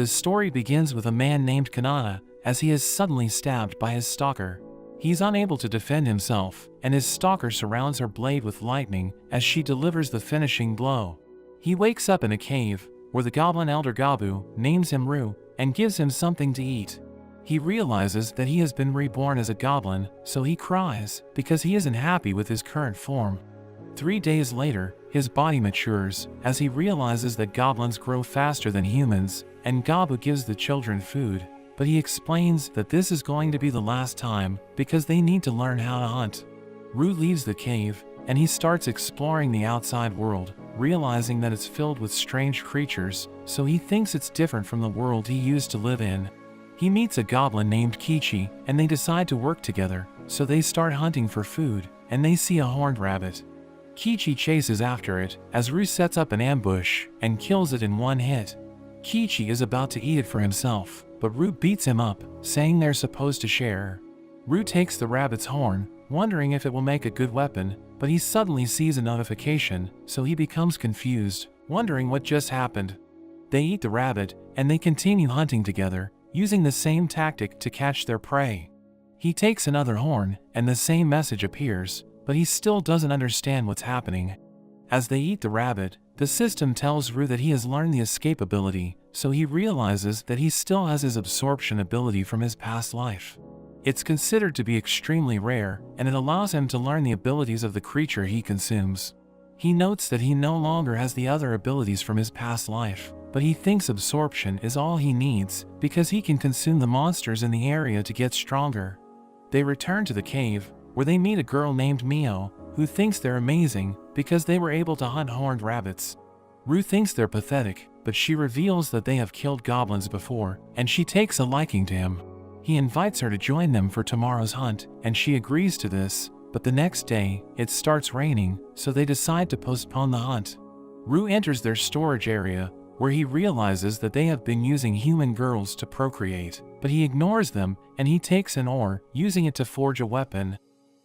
The story begins with a man named Kanata, as he is suddenly stabbed by his stalker. He's unable to defend himself, and his stalker surrounds her blade with lightning as she delivers the finishing blow. He wakes up in a cave, where the goblin elder Gabu names him Ru and gives him something to eat. He realizes that he has been reborn as a goblin, so he cries because he isn't happy with his current form. 3 days later, his body matures as he realizes that goblins grow faster than humans, and Gabu gives the children food, but he explains that this is going to be the last time because they need to learn how to hunt. Ru leaves the cave, and he starts exploring the outside world, realizing that it's filled with strange creatures, so he thinks it's different from the world he used to live in. He meets a goblin named Kichi, and they decide to work together, so they start hunting for food, and they see a horned rabbit. Kichi chases after it, as Ru sets up an ambush, and kills it in one hit. Kichi is about to eat it for himself, but Ru beats him up, saying they're supposed to share. Ru takes the rabbit's horn, wondering if it will make a good weapon, but he suddenly sees a notification, so he becomes confused, wondering what just happened. They eat the rabbit, and they continue hunting together, using the same tactic to catch their prey. He takes another horn, and the same message appears, but he still doesn't understand what's happening. As they eat the rabbit, the system tells Ru that he has learned the escape ability, so he realizes that he still has his absorption ability from his past life. It's considered to be extremely rare, and it allows him to learn the abilities of the creature he consumes. He notes that he no longer has the other abilities from his past life, but he thinks absorption is all he needs because he can consume the monsters in the area to get stronger. They return to the cave, where they meet a girl named Mio, who thinks they're amazing because they were able to hunt horned rabbits. Ru thinks they're pathetic, but she reveals that they have killed goblins before, and she takes a liking to him. He invites her to join them for tomorrow's hunt, and she agrees to this, but the next day, it starts raining, so they decide to postpone the hunt. Ru enters their storage area, where he realizes that they have been using human girls to procreate, but he ignores them, and he takes an ore, using it to forge a weapon.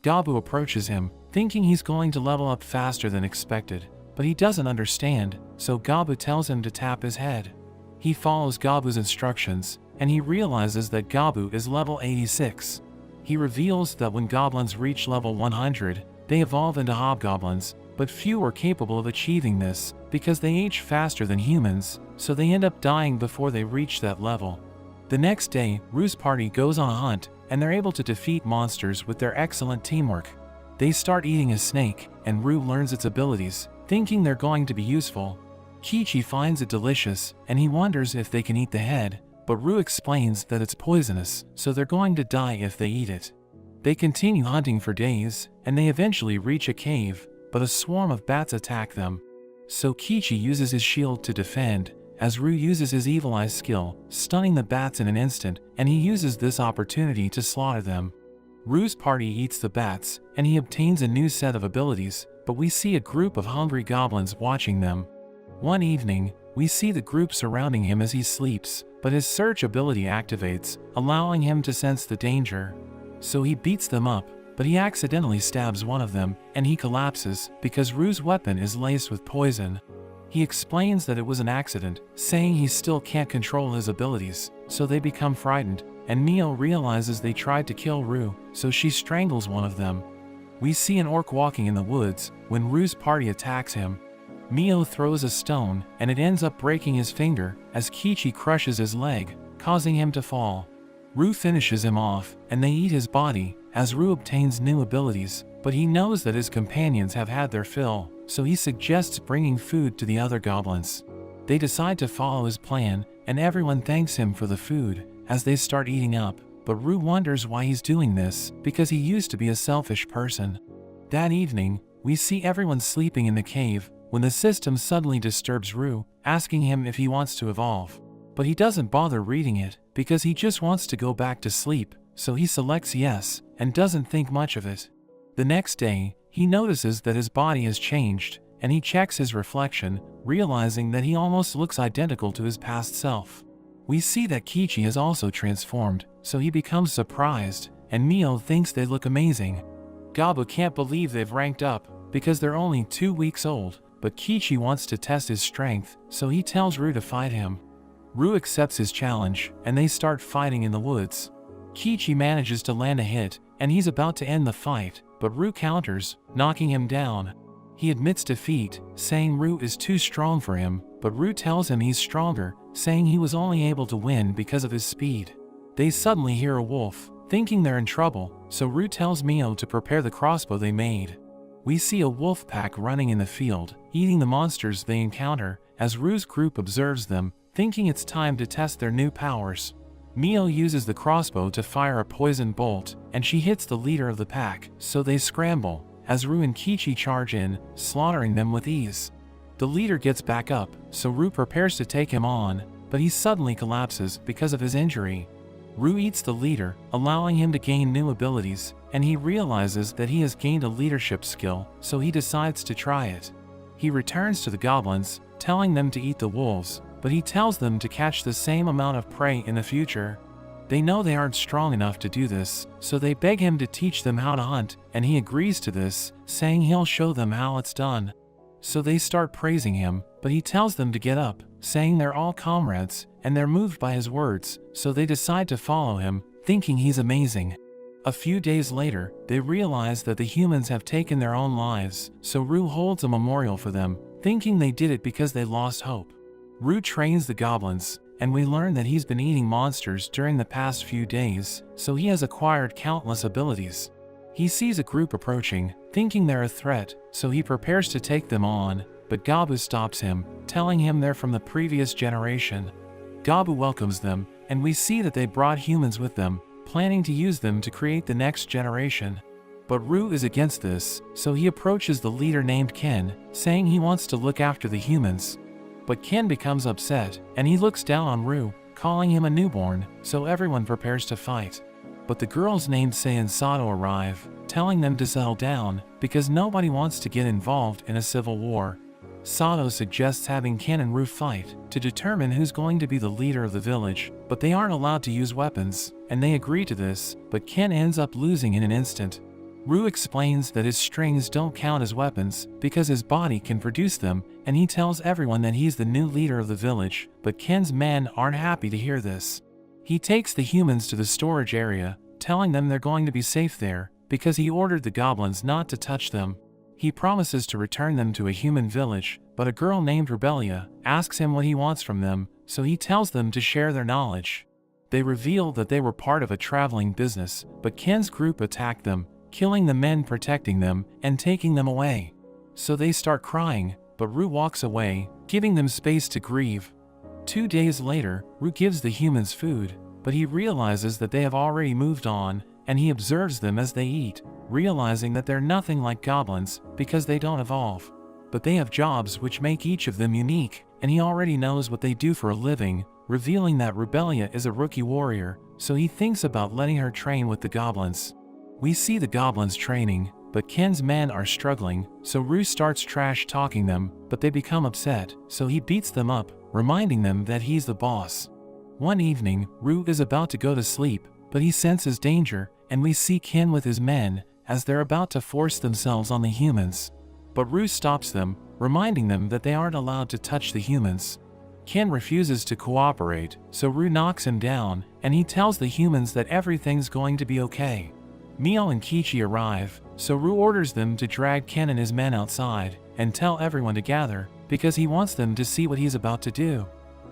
Gabu approaches him, thinking he's going to level up faster than expected, but he doesn't understand, so Gabu tells him to tap his head. He follows Gabu's instructions, and he realizes that Gabu is level 86. He reveals that when goblins reach level 100, they evolve into hobgoblins, but few are capable of achieving this because they age faster than humans, so they end up dying before they reach that level. The next day, Ru's party goes on a hunt, and they're able to defeat monsters with their excellent teamwork. They start eating a snake, and Ru learns its abilities, thinking they're going to be useful. Kichi finds it delicious, and he wonders if they can eat the head, but Ru explains that it's poisonous, so they're going to die if they eat it. They continue hunting for days, and they eventually reach a cave, but a swarm of bats attack them. So Kichi uses his shield to defend, as Ru uses his Evil Eye skill, stunning the bats in an instant, and he uses this opportunity to slaughter them. Ru's party eats the bats, and he obtains a new set of abilities, but we see a group of hungry goblins watching them. One evening, we see the group surrounding him as he sleeps, but his search ability activates, allowing him to sense the danger. So he beats them up, but he accidentally stabs one of them, and he collapses because Ru's weapon is laced with poison. He explains that it was an accident, saying he still can't control his abilities, so they become frightened, and Mio realizes they tried to kill Ru, so she strangles one of them. We see an orc walking in the woods when Ru's party attacks him. Mio throws a stone, and it ends up breaking his finger as Kichi crushes his leg, causing him to fall. Ru finishes him off, and they eat his body, as Ru obtains new abilities, but he knows that his companions have had their fill, so he suggests bringing food to the other goblins. They decide to follow his plan, and everyone thanks him for the food, as they start eating up, but Ru wonders why he's doing this, because he used to be a selfish person. That evening, we see everyone sleeping in the cave, when the system suddenly disturbs Ru, asking him if he wants to evolve. But he doesn't bother reading it, because he just wants to go back to sleep, so he selects yes, and doesn't think much of it. The next day, he notices that his body has changed, and he checks his reflection, realizing that he almost looks identical to his past self. We see that Kichi has also transformed, so he becomes surprised, and Mio thinks they look amazing. Gabu can't believe they've ranked up, because they're only 2 weeks old, but Kichi wants to test his strength, so he tells Ru to fight him. Rue accepts his challenge, and they start fighting in the woods. Kichi manages to land a hit, and he's about to end the fight, but Rue counters, knocking him down. He admits defeat, saying Rue is too strong for him, but Rue tells him he's stronger, saying he was only able to win because of his speed. They suddenly hear a wolf, thinking they're in trouble, so Rue tells Mio to prepare the crossbow they made. We see a wolf pack running in the field, eating the monsters they encounter, as Rue's group observes them, thinking it's time to test their new powers. Mio uses the crossbow to fire a poison bolt, and she hits the leader of the pack, so they scramble, as Rue and Kichi charge in, slaughtering them with ease. The leader gets back up, so Rue prepares to take him on, but he suddenly collapses because of his injury. Rue eats the leader, allowing him to gain new abilities, and he realizes that he has gained a leadership skill, so he decides to try it. He returns to the goblins, telling them to eat the wolves, but he tells them to catch the same amount of prey in the future. They know they aren't strong enough to do this, so they beg him to teach them how to hunt, and he agrees to this, saying he'll show them how it's done. So they start praising him, but he tells them to get up, saying they're all comrades, and they're moved by his words, so they decide to follow him, thinking he's amazing. A few days later, they realize that the humans have taken their own lives, so Rue holds a memorial for them, thinking they did it because they lost hope. Rue trains the goblins, and we learn that he's been eating monsters during the past few days, so he has acquired countless abilities. He sees a group approaching, thinking they're a threat, so he prepares to take them on, but Gabu stops him, telling him they're from the previous generation. Gabu welcomes them, and we see that they brought humans with them, planning to use them to create the next generation. But Rue is against this, so he approaches the leader named Ken, saying he wants to look after the humans. But Ken becomes upset, and he looks down on Rue, calling him a newborn, so everyone prepares to fight. But the girls named Sei and Sato arrive, telling them to settle down, because nobody wants to get involved in a civil war. Sato suggests having Ken and Rue fight, to determine who's going to be the leader of the village, but they aren't allowed to use weapons, and they agree to this, but Ken ends up losing in an instant. Rue explains that his strings don't count as weapons, because his body can produce them, and he tells everyone that he's the new leader of the village, but Ken's men aren't happy to hear this. He takes the humans to the storage area, telling them they're going to be safe there, because he ordered the goblins not to touch them. He promises to return them to a human village, but a girl named Rebellia asks him what he wants from them, so he tells them to share their knowledge. They reveal that they were part of a traveling business, but Ken's group attacked them, killing the men protecting them and taking them away. So they start crying, but Rue walks away, giving them space to grieve. 2 days later, Rue gives the humans food, but he realizes that they have already moved on, and he observes them as they eat, realizing that they're nothing like goblins because they don't evolve. But they have jobs which make each of them unique, and he already knows what they do for a living, revealing that Rebellia is a rookie warrior, so he thinks about letting her train with the goblins. We see the goblins training, but Ken's men are struggling, so Rue starts trash-talking them, but they become upset, so he beats them up, reminding them that he's the boss. One evening, Rue is about to go to sleep, but he senses danger, and we see Ken with his men, as they're about to force themselves on the humans. But Rue stops them, reminding them that they aren't allowed to touch the humans. Ken refuses to cooperate, so Rue knocks him down, and he tells the humans that everything's going to be okay. Mio and Kichi arrive, so Rue orders them to drag Ken and his men outside, and tell everyone to gather, because he wants them to see what he's about to do.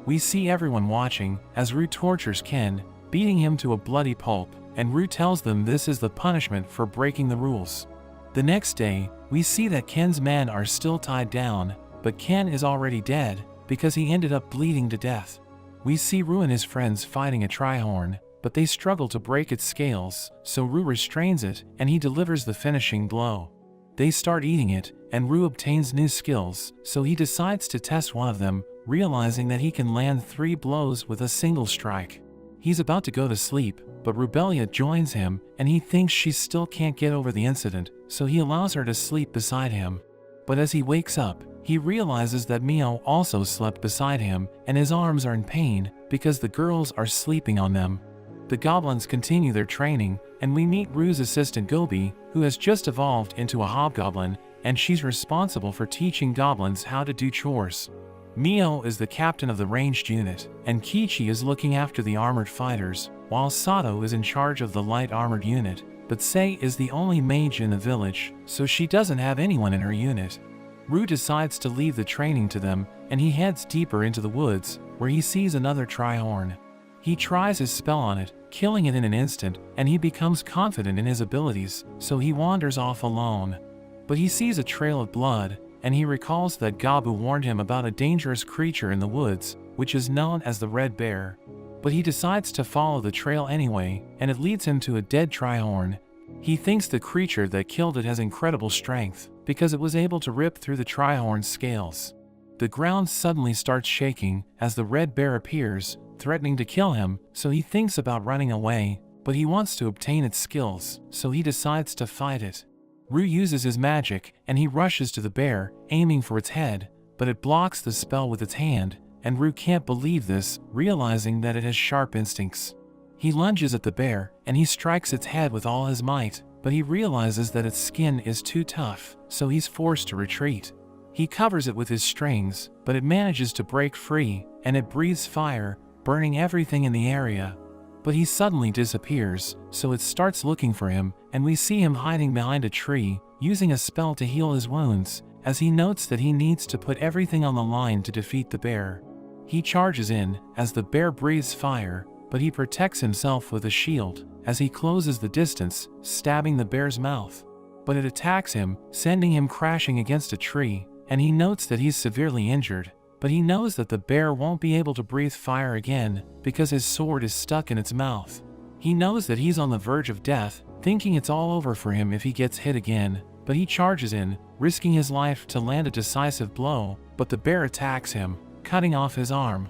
We see everyone watching, as Rue tortures Ken, beating him to a bloody pulp, and Rue tells them this is the punishment for breaking the rules. The next day, we see that Ken's men are still tied down, but Ken is already dead, because he ended up bleeding to death. We see Rue and his friends fighting a trihorn, but they struggle to break its scales, so Rue restrains it, and he delivers the finishing blow. They start eating it, and Rue obtains new skills, so he decides to test one of them, realizing that he can land 3 blows with a single strike. He's about to go to sleep, but Rebellia joins him, and he thinks she still can't get over the incident, so he allows her to sleep beside him. But as he wakes up, he realizes that Mio also slept beside him, and his arms are in pain, because the girls are sleeping on them. The goblins continue their training, and we meet Rue's assistant Gobi, who has just evolved into a hobgoblin, and she's responsible for teaching goblins how to do chores. Mio is the captain of the ranged unit, and Kichi is looking after the armored fighters, while Sato is in charge of the light armored unit, but Sei is the only mage in the village, so she doesn't have anyone in her unit. Ru decides to leave the training to them, and he heads deeper into the woods, where he sees another Trihorn. He tries his spell on it, killing it in an instant, and he becomes confident in his abilities, so he wanders off alone. But he sees a trail of blood, and he recalls that Gabu warned him about a dangerous creature in the woods, which is known as the Red Bear. But he decides to follow the trail anyway, and it leads him to a dead Trihorn. He thinks the creature that killed it has incredible strength, because it was able to rip through the Trihorn's scales. The ground suddenly starts shaking as the Red Bear appears, threatening to kill him, so he thinks about running away, but he wants to obtain its skills, so he decides to fight it. Ru uses his magic, and he rushes to the bear, aiming for its head, but it blocks the spell with its hand, and Ru can't believe this, realizing that it has sharp instincts. He lunges at the bear, and he strikes its head with all his might, but he realizes that its skin is too tough, so he's forced to retreat. He covers it with his strings, but it manages to break free, and it breathes fire, burning everything in the area. But he suddenly disappears, so it starts looking for him, and we see him hiding behind a tree, using a spell to heal his wounds, as he notes that he needs to put everything on the line to defeat the bear. He charges in, as the bear breathes fire, but he protects himself with a shield, as he closes the distance, stabbing the bear's mouth. But it attacks him, sending him crashing against a tree, and he notes that he's severely injured. But he knows that the bear won't be able to breathe fire again, because his sword is stuck in its mouth. He knows that he's on the verge of death, thinking it's all over for him if he gets hit again, but he charges in, risking his life to land a decisive blow, but the bear attacks him, cutting off his arm.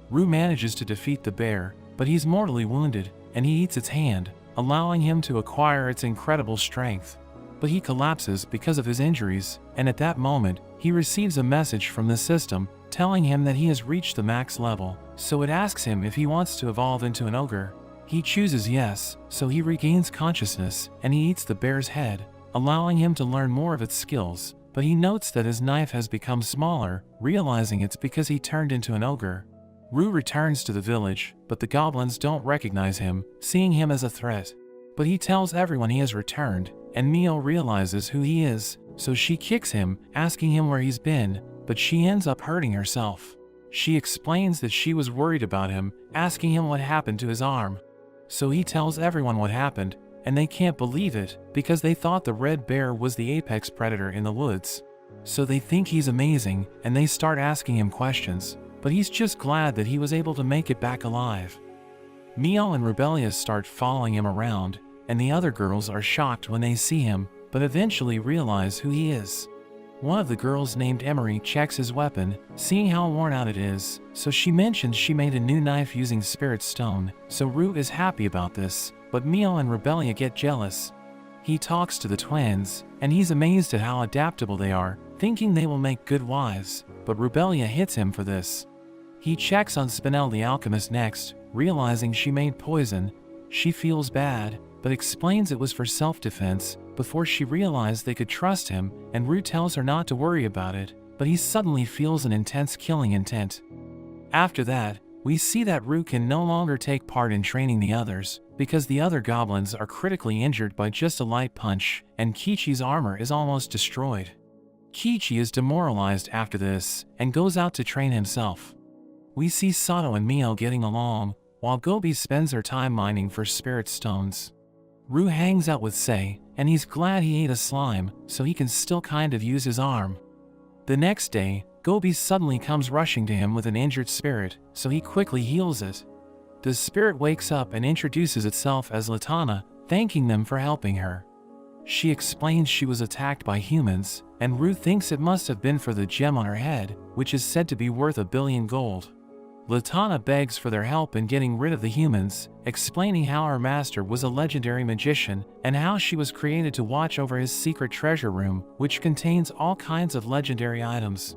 Ru manages to defeat the bear, but he's mortally wounded, and he eats its hand, allowing him to acquire its incredible strength. But he collapses because of his injuries, and at that moment, he receives a message from the system, telling him that he has reached the max level, so it asks him if he wants to evolve into an ogre. He chooses yes, so he regains consciousness, and he eats the bear's head, allowing him to learn more of its skills, but he notes that his knife has become smaller, realizing it's because he turned into an ogre. Ru returns to the village, but the goblins don't recognize him, seeing him as a threat. But he tells everyone he has returned, and Mio realizes who he is, so she kicks him, asking him where he's been, but she ends up hurting herself. She explains that she was worried about him, asking him what happened to his arm. So he tells everyone what happened, and they can't believe it, because they thought the red bear was the apex predator in the woods. So they think he's amazing, and they start asking him questions, but he's just glad that he was able to make it back alive. Mio and Rebellious start following him around, and the other girls are shocked when they see him, but eventually realize who he is. One of the girls named Emery checks his weapon, seeing how worn out it is, so she mentions she made a new knife using spirit stone, so Ru is happy about this, but Mio and Rebellia get jealous. He talks to the twins, and he's amazed at how adaptable they are, thinking they will make good wives, but Rebellia hits him for this. He checks on Spinel the alchemist next, realizing she made poison. She feels bad, but explains it was for self-defense, before she realized they could trust him, and Ru tells her not to worry about it, but he suddenly feels an intense killing intent. After that, we see that Ru can no longer take part in training the others, because the other goblins are critically injured by just a light punch, and Kichi's armor is almost destroyed. Kichi is demoralized after this, and goes out to train himself. We see Sato and Mio getting along, while Gobi spends her time mining for spirit stones. Ru hangs out with Sei, and he's glad he ate a slime, so he can still kind of use his arm. The next day, Gobi suddenly comes rushing to him with an injured spirit, so he quickly heals it. The spirit wakes up and introduces itself as Latana, thanking them for helping her. She explains she was attacked by humans, and Ru thinks it must have been for the gem on her head, which is said to be worth 1 billion gold. Latana begs for their help in getting rid of the humans, explaining how her master was a legendary magician and how she was created to watch over his secret treasure room, which contains all kinds of legendary items.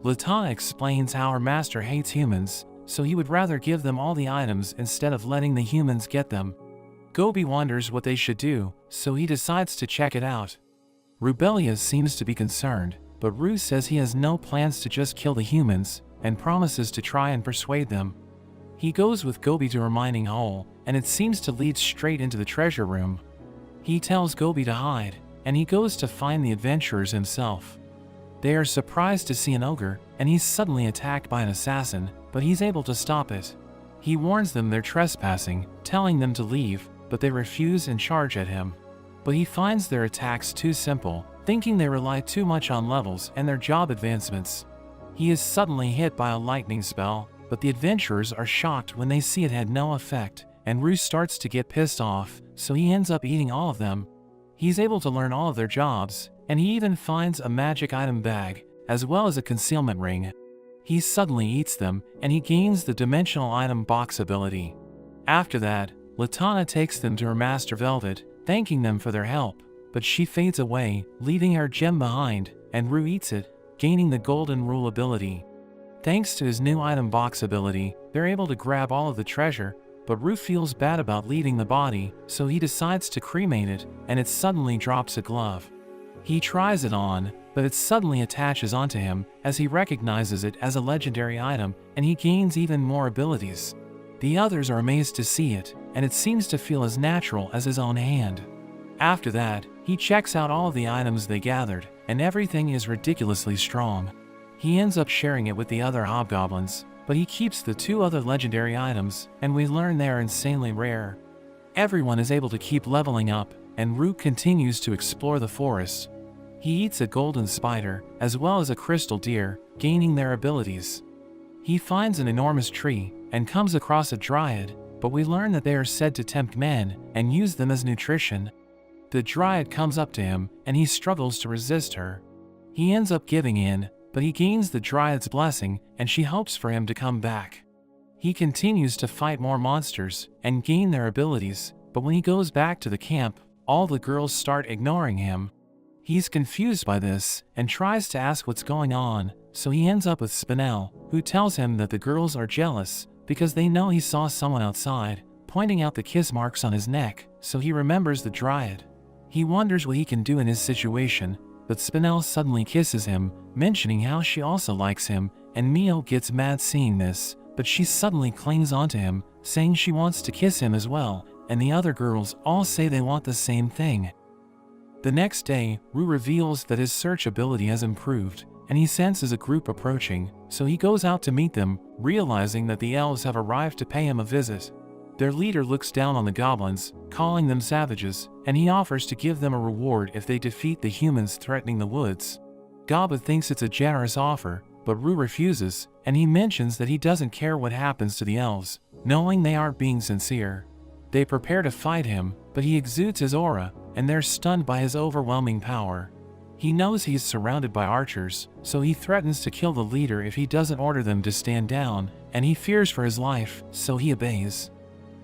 Latana explains how her master hates humans, so he would rather give them all the items instead of letting the humans get them. Gobi wonders what they should do, so he decides to check it out. Rubelia seems to be concerned, but Ru says he has no plans to just kill the humans, and promises to try and persuade them. He goes with Gobi to a mining hole, and it seems to lead straight into the treasure room. He tells Gobi to hide, and he goes to find the adventurers himself. They are surprised to see an ogre, and he's suddenly attacked by an assassin, but he's able to stop it. He warns them they're trespassing, telling them to leave, but they refuse and charge at him. But he finds their attacks too simple, thinking they rely too much on levels and their job advancements. He is suddenly hit by a lightning spell, but the adventurers are shocked when they see it had no effect, and Rue starts to get pissed off, so he ends up eating all of them. He's able to learn all of their jobs, and he even finds a magic item bag, as well as a concealment ring. He suddenly eats them, and he gains the dimensional item box ability. After that, Latana takes them to her master Velvet, thanking them for their help, but she fades away, leaving her gem behind, and Rue eats it, gaining the golden rule ability. Thanks to his new item box ability, they're able to grab all of the treasure, but Rue feels bad about leaving the body, so he decides to cremate it, and it suddenly drops a glove. He tries it on, but it suddenly attaches onto him as he recognizes it as a legendary item, and he gains even more abilities. The others are amazed to see it, and it seems to feel as natural as his own hand. After that, he checks out all of the items they gathered, and everything is ridiculously strong. He ends up sharing it with the other hobgoblins, but he keeps the 2 other legendary items, and we learn they are insanely rare. Everyone is able to keep leveling up, and Rue continues to explore the forest. He eats a golden spider, as well as a crystal deer, gaining their abilities. He finds an enormous tree, and comes across a dryad, but we learn that they are said to tempt men, and use them as nutrition. The dryad comes up to him, and he struggles to resist her. He ends up giving in, but he gains the dryad's blessing, and she hopes for him to come back. He continues to fight more monsters, and gain their abilities, but when he goes back to the camp, all the girls start ignoring him. He's confused by this, and tries to ask what's going on, so he ends up with Spinel, who tells him that the girls are jealous, because they know he saw someone outside, pointing out the kiss marks on his neck, so he remembers the dryad. He wonders what he can do in his situation, but Spinel suddenly kisses him, mentioning how she also likes him, and Mio gets mad seeing this, but she suddenly clings onto him, saying she wants to kiss him as well, and the other girls all say they want the same thing. The next day, Rue reveals that his search ability has improved, and he senses a group approaching, so he goes out to meet them, realizing that the elves have arrived to pay him a visit. Their leader looks down on the goblins, calling them savages, and he offers to give them a reward if they defeat the humans threatening the woods. Gaba thinks it's a generous offer, but Rue refuses, and he mentions that he doesn't care what happens to the elves, knowing they aren't being sincere. They prepare to fight him, but he exudes his aura, and they're stunned by his overwhelming power. He knows he's surrounded by archers, so he threatens to kill the leader if he doesn't order them to stand down, and he fears for his life, so he obeys.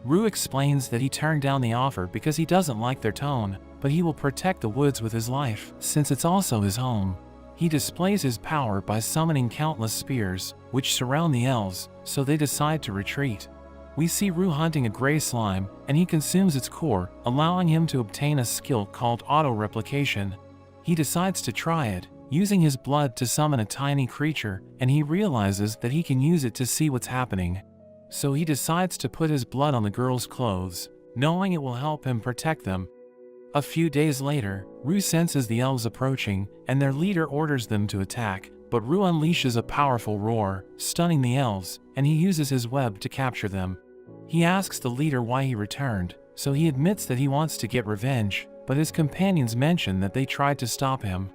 Rue explains that he turned down the offer because he doesn't like their tone, but he will protect the woods with his life, since it's also his home. He displays his power by summoning countless spears, which surround the elves, so they decide to retreat. We see Rue hunting a gray slime, and he consumes its core, allowing him to obtain a skill called auto-replication. He decides to try it, using his blood to summon a tiny creature, and he realizes that he can use it to see what's happening. So he decides to put his blood on the girls' clothes, knowing it will help him protect them. A few days later, Rue senses the elves approaching, and their leader orders them to attack, but Rue unleashes a powerful roar, stunning the elves, and he uses his web to capture them. He asks the leader why he returned, so he admits that he wants to get revenge, but his companions mention that they tried to stop him.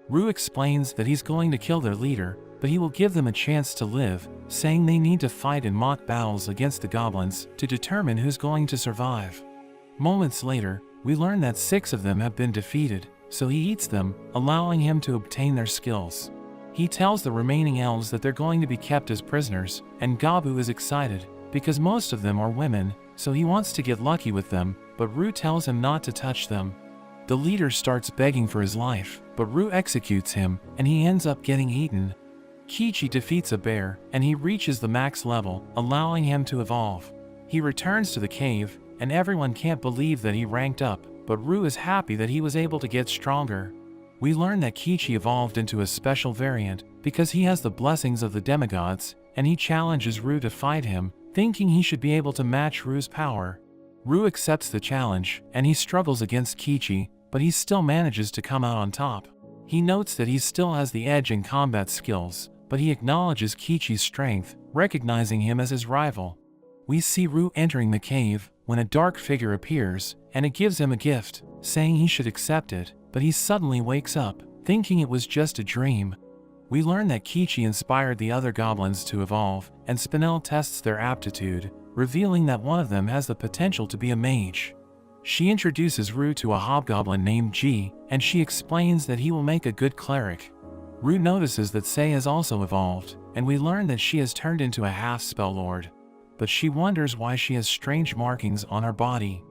Rue explains that he's going to kill their leader, but he will give them a chance to live, saying they need to fight in mock battles against the goblins to determine who's going to survive. Moments later, we learn that 6 of them have been defeated, so he eats them, allowing him to obtain their skills. He tells the remaining elves that they're going to be kept as prisoners, and Gabu is excited, because most of them are women, so he wants to get lucky with them, but Rue tells him not to touch them. The leader starts begging for his life, but Rue executes him, and he ends up getting eaten. Kichi defeats a bear, and he reaches the max level, allowing him to evolve. He returns to the cave, and everyone can't believe that he ranked up, but Rue is happy that he was able to get stronger. We learn that Kichi evolved into a special variant because he has the blessings of the demigods, and he challenges Rue to fight him, thinking he should be able to match Rue's power. Rue accepts the challenge, and he struggles against Kichi, but he still manages to come out on top. He notes that he still has the edge in combat skills, but he acknowledges Kichi's strength, recognizing him as his rival. We see Rue entering the cave when a dark figure appears, and it gives him a gift, saying he should accept it, but he suddenly wakes up, thinking it was just a dream. We learn that Kichi inspired the other goblins to evolve, and Spinel tests their aptitude, revealing that one of them has the potential to be a mage. She introduces Rue to a hobgoblin named G, and she explains that he will make a good cleric. Rue notices that Sei has also evolved, and we learn that she has turned into a half-spell lord. But she wonders why she has strange markings on her body.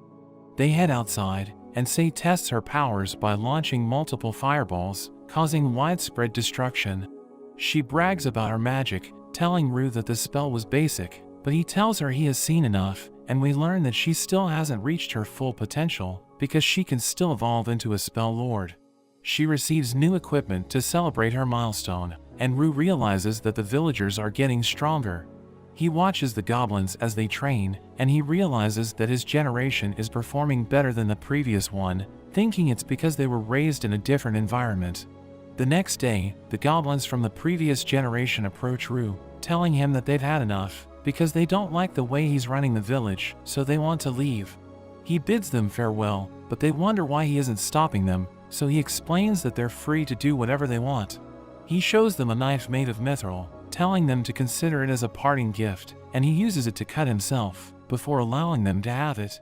They head outside, and Sei tests her powers by launching multiple fireballs, causing widespread destruction. She brags about her magic, telling Rue that the spell was basic, but he tells her he has seen enough, and we learn that she still hasn't reached her full potential, because she can still evolve into a spell lord. She receives new equipment to celebrate her milestone, and Rue realizes that the villagers are getting stronger. He watches the goblins as they train, and he realizes that his generation is performing better than the previous one, thinking it's because they were raised in a different environment. The next day, the goblins from the previous generation approach Rue, telling him that they've had enough, because they don't like the way he's running the village, so they want to leave. He bids them farewell, but they wonder why he isn't stopping them, so he explains that they're free to do whatever they want. He shows them a knife made of mithril, telling them to consider it as a parting gift, and he uses it to cut himself, before allowing them to have it.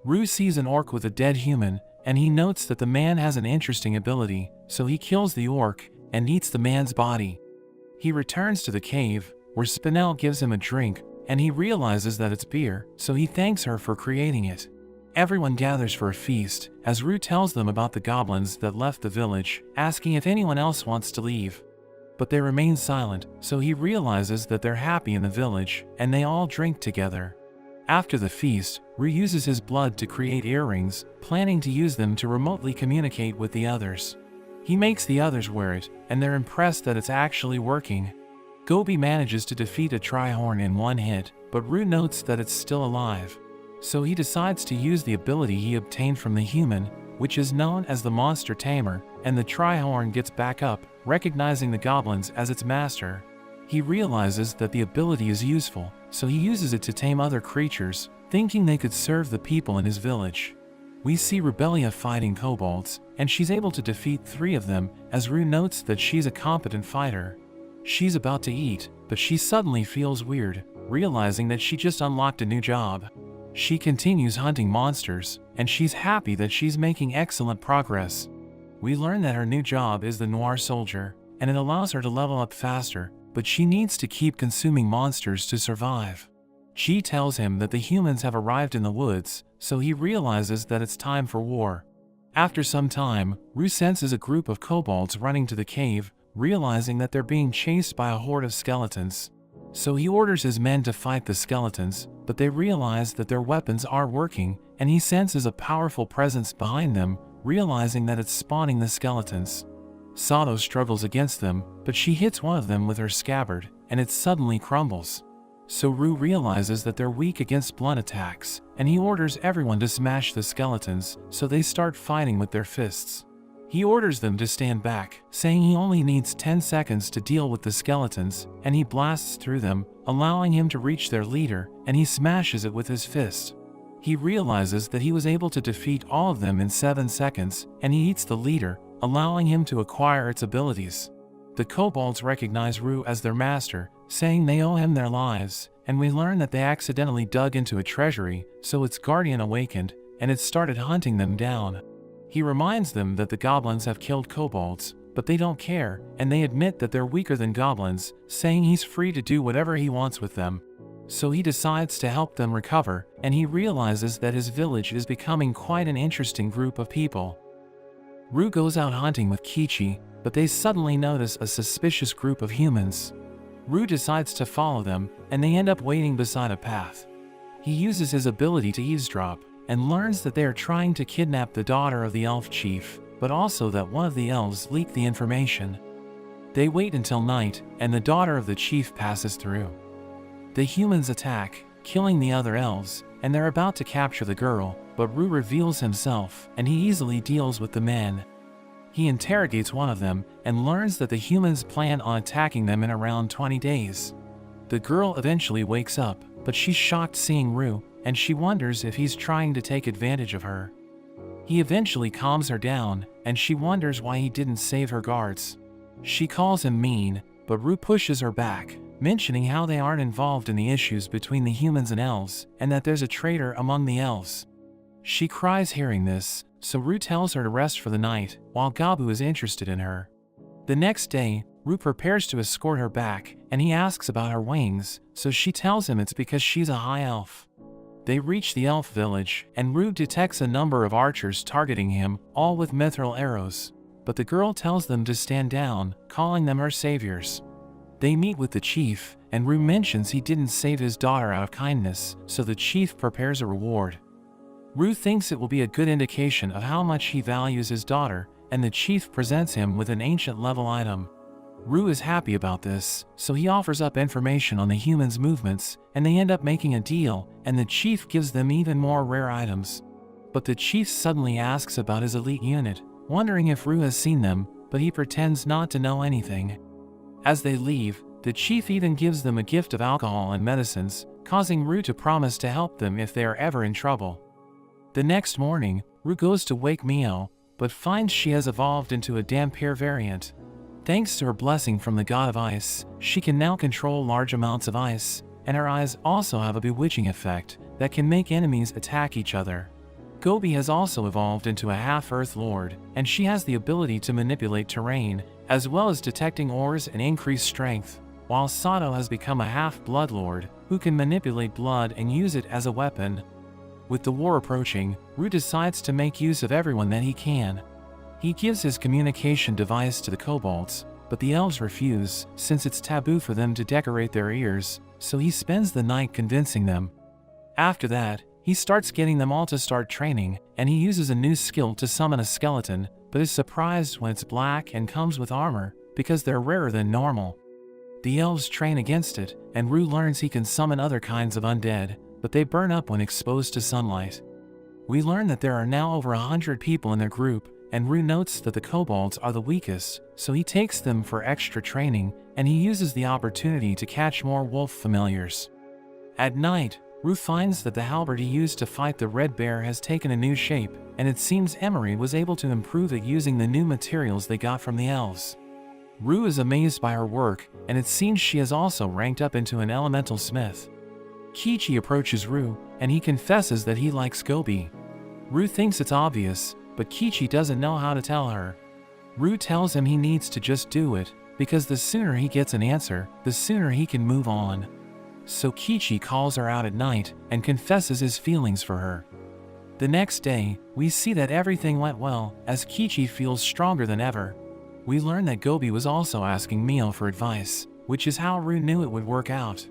Rue sees an orc with a dead human, and he notes that the man has an interesting ability, so he kills the orc and eats the man's body. He returns to the cave, where Spinel gives him a drink, and he realizes that it's beer, so he thanks her for creating it. Everyone gathers for a feast, as Rue tells them about the goblins that left the village, asking if anyone else wants to leave. But they remain silent, so he realizes that they're happy in the village, and they all drink together. After the feast, Rue uses his blood to create earrings, planning to use them to remotely communicate with the others. He makes the others wear it, and they're impressed that it's actually working. Gobi manages to defeat a Trihorn in one hit, but Rue notes that it's still alive. So he decides to use the ability he obtained from the human, which is known as the Monster Tamer, and the Trihorn gets back up, recognizing the goblins as its master. He realizes that the ability is useful, so he uses it to tame other creatures, thinking they could serve the people in his village. We see Rebelia fighting kobolds, and she's able to defeat 3 of them, as Rue notes that she's a competent fighter. She's about to eat, but she suddenly feels weird, realizing that she just unlocked a new job. She continues hunting monsters, and she's happy that she's making excellent progress. We learn that her new job is the Noir Soldier, and it allows her to level up faster, but she needs to keep consuming monsters to survive. She tells him that the humans have arrived in the woods, so he realizes that it's time for war. After some time, Rue senses a group of kobolds running to the cave, realizing that they're being chased by a horde of skeletons. So he orders his men to fight the skeletons, but they realize that their weapons are working, and he senses a powerful presence behind them, realizing that it's spawning the skeletons. Sato struggles against them, but she hits one of them with her scabbard, and it suddenly crumbles. So Rue realizes that they're weak against blunt attacks, and he orders everyone to smash the skeletons, so they start fighting with their fists. He orders them to stand back, saying he only needs 10 seconds to deal with the skeletons, and he blasts through them, allowing him to reach their leader, and he smashes it with his fist. He realizes that he was able to defeat all of them in 7 seconds, and he eats the leader, allowing him to acquire its abilities. The kobolds recognize Rue as their master, saying they owe him their lives, and we learn that they accidentally dug into a treasury, so its guardian awakened, and it started hunting them down. He reminds them that the goblins have killed kobolds, but they don't care, and they admit that they're weaker than goblins, saying he's free to do whatever he wants with them. So he decides to help them recover, and he realizes that his village is becoming quite an interesting group of people. Rue goes out hunting with Kichi, but they suddenly notice a suspicious group of humans. Rue decides to follow them, and they end up waiting beside a path. He uses his ability to eavesdrop, and learns that they are trying to kidnap the daughter of the elf chief, but also that one of the elves leaked the information. They wait until night, and the daughter of the chief passes through. The humans attack, killing the other elves, and they're about to capture the girl, but Rue reveals himself, and he easily deals with the men. He interrogates one of them, and learns that the humans plan on attacking them in around 20 days. The girl eventually wakes up, but she's shocked seeing Rue, and she wonders if he's trying to take advantage of her. He eventually calms her down, and she wonders why he didn't save her guards. She calls him mean, but Rue pushes her back, mentioning how they aren't involved in the issues between the humans and elves, and that there's a traitor among the elves. She cries hearing this, so Rue tells her to rest for the night, while Gabu is interested in her. The next day, Rue prepares to escort her back, and he asks about her wings, so she tells him it's because she's a high elf. They reach the elf village, and Rue detects a number of archers targeting him, all with mithril arrows. But the girl tells them to stand down, calling them her saviors. They meet with the chief, and Rue mentions he didn't save his daughter out of kindness, so the chief prepares a reward. Rue thinks it will be a good indication of how much he values his daughter, and the chief presents him with an ancient level item. Rue is happy about this, so he offers up information on the humans' movements, and they end up making a deal, and the chief gives them even more rare items. But the chief suddenly asks about his elite unit, wondering if Rue has seen them, but he pretends not to know anything. As they leave, the chief even gives them a gift of alcohol and medicines, causing Rue to promise to help them if they are ever in trouble. The next morning, Rue goes to wake Mio, but finds she has evolved into a Dhampir variant. Thanks to her blessing from the god of ice, she can now control large amounts of ice, and her eyes also have a bewitching effect that can make enemies attack each other. Gobi has also evolved into a half-earth lord, and she has the ability to manipulate terrain, as well as detecting ores and increase strength, while Sato has become a half-blood lord, who can manipulate blood and use it as a weapon. With the war approaching, Rue decides to make use of everyone that he can. He gives his communication device to the kobolds, but the elves refuse, since it's taboo for them to decorate their ears, so he spends the night convincing them. After that, he starts getting them all to start training, and he uses a new skill to summon a skeleton, but is surprised when it's black and comes with armor, because they're rarer than normal. The elves train against it, and Rue learns he can summon other kinds of undead, but they burn up when exposed to sunlight. We learn that there are now over 100 people in their group, and Rue notes that the kobolds are the weakest, so he takes them for extra training, and he uses the opportunity to catch more wolf familiars. At night, Rue finds that the halberd he used to fight the red bear has taken a new shape, and it seems Emery was able to improve it using the new materials they got from the elves. Rue is amazed by her work, and it seems she has also ranked up into an elemental smith. Kichi approaches Rue, and he confesses that he likes Gobi. Rue thinks it's obvious, but Kichi doesn't know how to tell her. Rue tells him he needs to just do it, because the sooner he gets an answer, the sooner he can move on. So Kichi calls her out at night and confesses his feelings for her. The next day, we see that everything went well, as Kichi feels stronger than ever. We learn that Gobi was also asking Mio for advice, which is how Rue knew it would work out.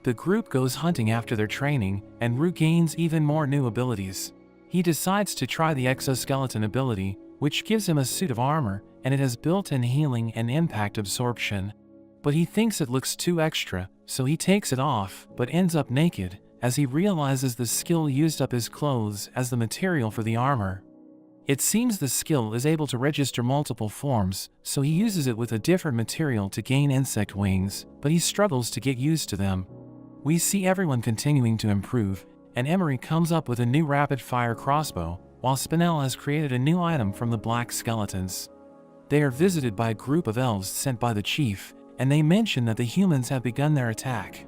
The group goes hunting after their training, and Rue gains even more new abilities. He decides to try the exoskeleton ability, which gives him a suit of armor, and it has built-in healing and impact absorption. But he thinks it looks too extra, so he takes it off, but ends up naked, as he realizes the skill used up his clothes as the material for the armor. It seems the skill is able to register multiple forms, so he uses it with a different material to gain insect wings, but he struggles to get used to them. We see everyone continuing to improve, and Emery comes up with a new rapid-fire crossbow, while Spinel has created a new item from the black skeletons. They are visited by a group of elves sent by the chief, and they mention that the humans have begun their attack.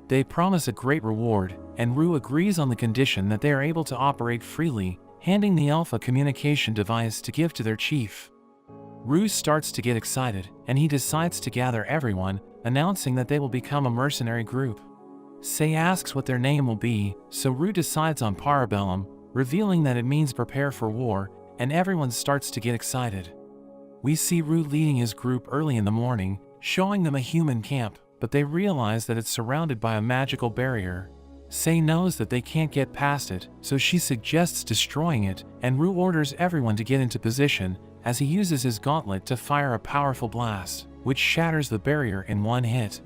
They promise a great reward, and Rue agrees on the condition that they are able to operate freely, handing the elf a communication device to give to their chief. Rue starts to get excited, and he decides to gather everyone, announcing that they will become a mercenary group. Say asks what their name will be, so Rue decides on Parabellum, revealing that it means prepare for war, and everyone starts to get excited. We see Rue leading his group early in the morning, showing them a human camp, but they realize that it's surrounded by a magical barrier. Sei knows that they can't get past it, so she suggests destroying it, and Rue orders everyone to get into position as he uses his gauntlet to fire a powerful blast, which shatters the barrier in one hit.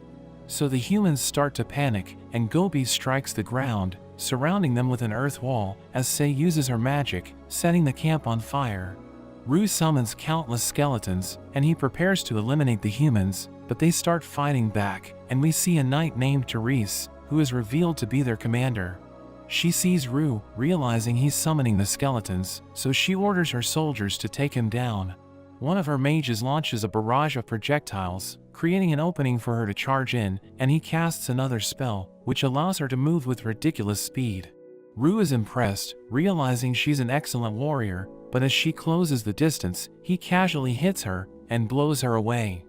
So the humans start to panic, and Gobi strikes the ground, surrounding them with an earth wall as Sei uses her magic, setting the camp on fire. Rue summons countless skeletons, and he prepares to eliminate the humans, but they start fighting back, and we see a knight named Therese, who is revealed to be their commander. She sees Rue, realizing he's summoning the skeletons, so she orders her soldiers to take him down. One of her mages launches a barrage of projectiles, creating an opening for her to charge in, and he casts another spell, which allows her to move with ridiculous speed. Rue is impressed, realizing she's an excellent warrior, but as she closes the distance, he casually hits her and blows her away.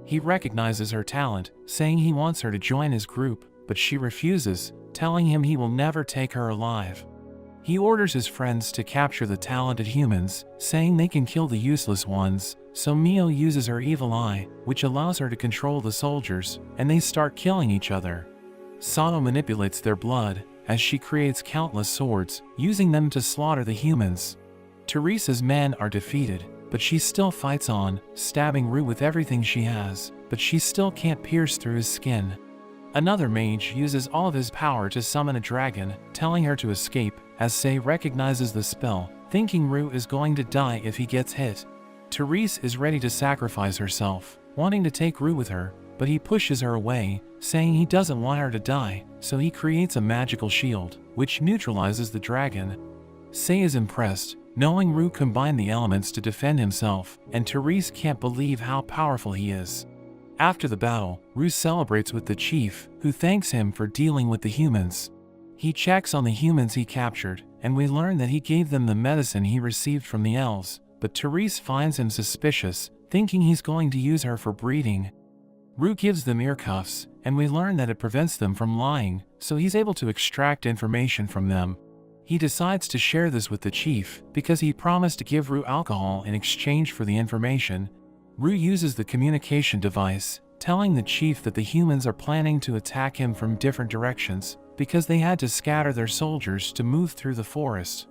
He recognizes her talent, saying he wants her to join his group, but she refuses, telling him he will never take her alive. He orders his friends to capture the talented humans, saying they can kill the useless ones, so Mio uses her evil eye, which allows her to control the soldiers, and they start killing each other. Sato manipulates their blood, as she creates countless swords, using them to slaughter the humans. Therese's men are defeated, but she still fights on, stabbing Rue with everything she has, but she still can't pierce through his skin. Another mage uses all of his power to summon a dragon, telling her to escape, as Sei recognizes the spell, thinking Rue is going to die if he gets hit. Therese is ready to sacrifice herself, wanting to take Rue with her, but he pushes her away, saying he doesn't want her to die, so he creates a magical shield, which neutralizes the dragon. Sei is impressed, knowing Rue combined the elements to defend himself, and Therese can't believe how powerful he is. After the battle, Rue celebrates with the chief, who thanks him for dealing with the humans. He checks on the humans he captured, and we learn that he gave them the medicine he received from the elves, but Therese finds him suspicious, thinking he's going to use her for breeding. Rue gives them ear cuffs, and we learn that it prevents them from lying, so he's able to extract information from them. He decides to share this with the chief, because he promised to give Rue alcohol in exchange for the information. Rue uses the communication device, telling the chief that the humans are planning to attack him from different directions, because they had to scatter their soldiers to move through the forest.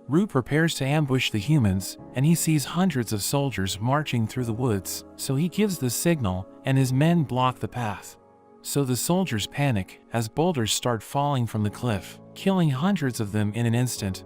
Rue prepares to ambush the humans, and he sees hundreds of soldiers marching through the woods, so he gives the signal, and his men block the path. So the soldiers panic, as boulders start falling from the cliff, killing hundreds of them in an instant.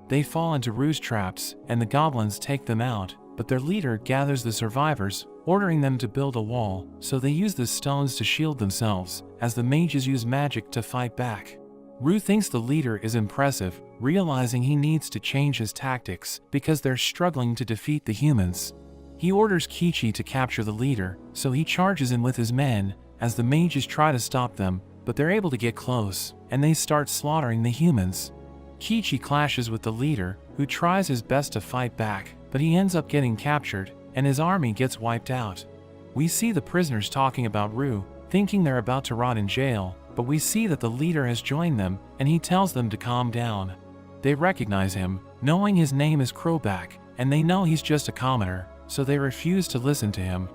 They fall into Rue's traps, and the goblins take them out, but their leader gathers the survivors, ordering them to build a wall, so they use the stones to shield themselves, as the mages use magic to fight back. Rue thinks the leader is impressive, realizing he needs to change his tactics, because they're struggling to defeat the humans. He orders Kichi to capture the leader, so he charges in with his men, as the mages try to stop them, but they're able to get close, and they start slaughtering the humans. Kichi clashes with the leader, who tries his best to fight back, but he ends up getting captured, and his army gets wiped out. We see the prisoners talking about Rue, thinking they're about to rot in jail, but we see that the leader has joined them, and he tells them to calm down. They recognize him, knowing his name is Crowback, and they know he's just a commoner, so they refuse to listen to him.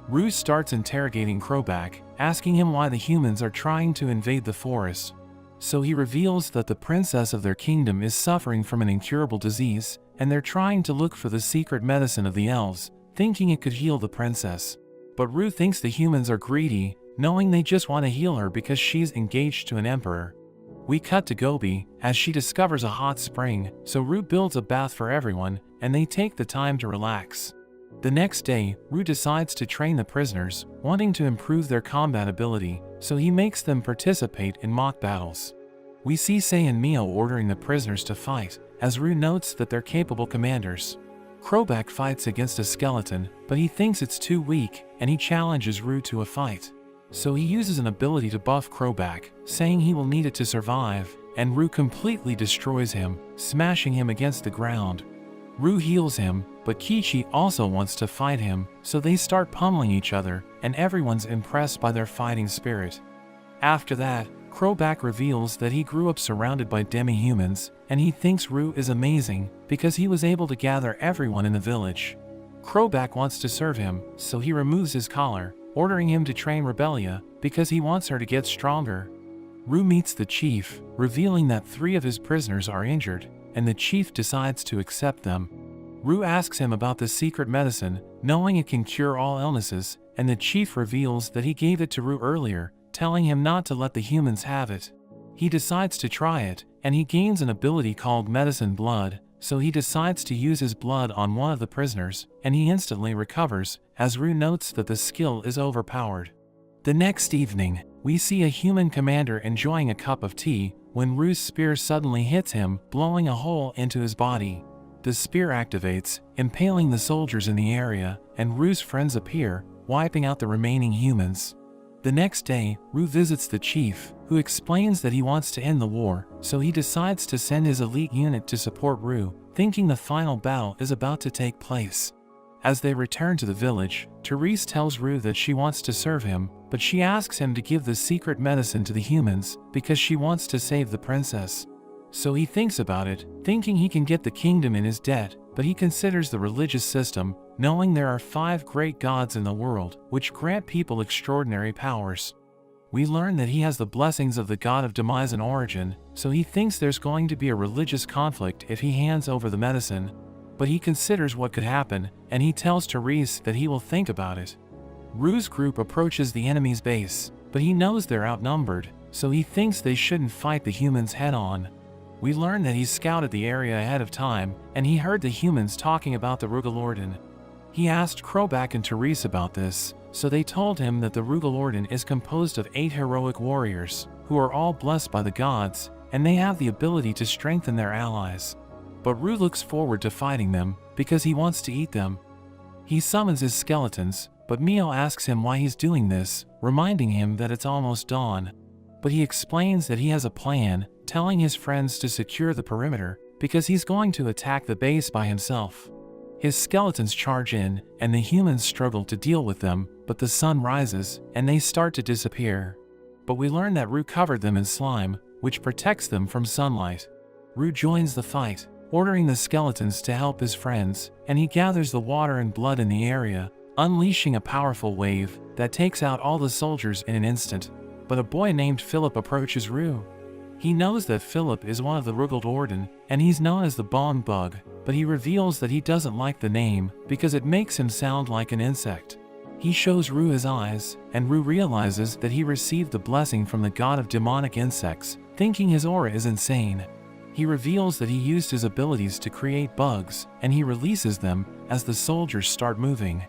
Rue starts interrogating Crowback, asking him why the humans are trying to invade the forest. So he reveals that the princess of their kingdom is suffering from an incurable disease, and they're trying to look for the secret medicine of the elves, thinking it could heal the princess. But Rue thinks the humans are greedy, knowing they just want to heal her because she's engaged to an emperor. We cut to Gobi, as she discovers a hot spring, so Rue builds a bath for everyone, and they take the time to relax. The next day, Rue decides to train the prisoners, wanting to improve their combat ability, so he makes them participate in mock battles. We see Sei and Mio ordering the prisoners to fight, as Rue notes that they're capable commanders. Crowback fights against a skeleton, but he thinks it's too weak, and he challenges Rue to a fight. So he uses an ability to buff Crowback, saying he will need it to survive, and Rue completely destroys him, smashing him against the ground. Rue heals him, but Kichi also wants to fight him, so they start pummeling each other, and everyone's impressed by their fighting spirit. After that, Crowback reveals that he grew up surrounded by demi-humans, and he thinks Rue is amazing, because he was able to gather everyone in the village. Crowback wants to serve him, so he removes his collar, ordering him to train Rebellia, because he wants her to get stronger. Rue meets the chief, revealing that 3 of his prisoners are injured, and the chief decides to accept them. Rue asks him about the secret medicine, knowing it can cure all illnesses, and the chief reveals that he gave it to Rue earlier, telling him not to let the humans have it. He decides to try it, and he gains an ability called Medicine Blood, so he decides to use his blood on one of the prisoners, and he instantly recovers, as Rue notes that the skill is overpowered. The next evening, we see a human commander enjoying a cup of tea, when Rue's spear suddenly hits him, blowing a hole into his body. The spear activates, impaling the soldiers in the area, and Rue's friends appear, wiping out the remaining humans. The next day, Rue visits the chief, who explains that he wants to end the war, so he decides to send his elite unit to support Rue, thinking the final battle is about to take place. As they return to the village, Therese tells Rue that she wants to serve him, but she asks him to give the secret medicine to the humans, because she wants to save the princess. So he thinks about it, thinking he can get the kingdom in his debt, but he considers the religious system, knowing there are 5 great gods in the world, which grant people extraordinary powers. We learn that he has the blessings of the god of demise and origin, so he thinks there's going to be a religious conflict if he hands over the medicine. But he considers what could happen, and he tells Therese that he will think about it. Rue's group approaches the enemy's base, but he knows they're outnumbered, so he thinks they shouldn't fight the humans head-on. We learn that he scouted the area ahead of time, and he heard the humans talking about the Rugelorden. He asked Kroback and Therese about this, so they told him that the Rugelorden is composed of 8 heroic warriors, who are all blessed by the gods, and they have the ability to strengthen their allies. But Rue looks forward to fighting them, because he wants to eat them. He summons his skeletons, but Mio asks him why he's doing this, reminding him that it's almost dawn. But he explains that he has a plan, telling his friends to secure the perimeter, because he's going to attack the base by himself. His skeletons charge in, and the humans struggle to deal with them, but the sun rises, and they start to disappear. But we learn that Rue covered them in slime, which protects them from sunlight. Rue joins the fight, ordering the skeletons to help his friends, and he gathers the water and blood in the area, unleashing a powerful wave that takes out all the soldiers in an instant. But a boy named Philip approaches Rue. He knows that Philip is one of the Rugelorden, and he's known as the Bone Bug, but he reveals that he doesn't like the name because it makes him sound like an insect. He shows Rue his eyes, and Rue realizes that he received the blessing from the god of demonic insects, thinking his aura is insane. He reveals that he used his abilities to create bugs, and he releases them as the soldiers start moving.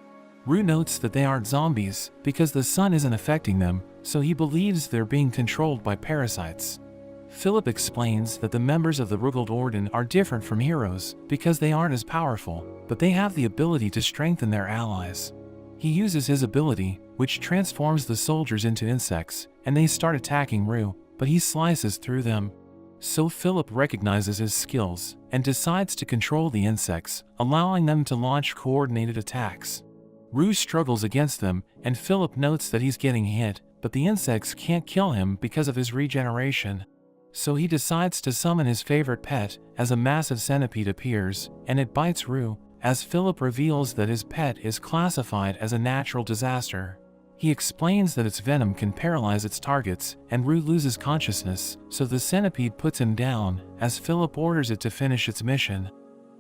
Rue notes that they aren't zombies because the sun isn't affecting them, so he believes they're being controlled by parasites. Philip explains that the members of the Rugelorden are different from heroes because they aren't as powerful, but they have the ability to strengthen their allies. He uses his ability, which transforms the soldiers into insects, and they start attacking Rue, but he slices through them. So Philip recognizes his skills and decides to control the insects, allowing them to launch coordinated attacks. Rue struggles against them, and Philip notes that he's getting hit, but the insects can't kill him because of his regeneration. So he decides to summon his favorite pet as a massive centipede appears, and it bites Rue, as Philip reveals that his pet is classified as a natural disaster. He explains that its venom can paralyze its targets, and Rue loses consciousness, so the centipede puts him down, as Philip orders it to finish its mission.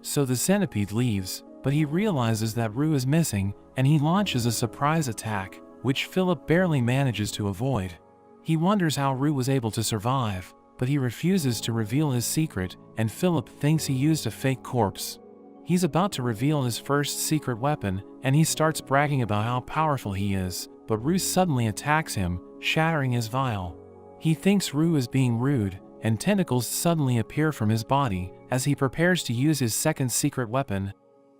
So the centipede leaves, but he realizes that Rue is missing, and he launches a surprise attack, which Philip barely manages to avoid. He wonders how Rue was able to survive, but he refuses to reveal his secret, and Philip thinks he used a fake corpse. He's about to reveal his first secret weapon, and he starts bragging about how powerful he is, but Rue suddenly attacks him, shattering his vial. He thinks Rue is being rude, and tentacles suddenly appear from his body as he prepares to use his second secret weapon.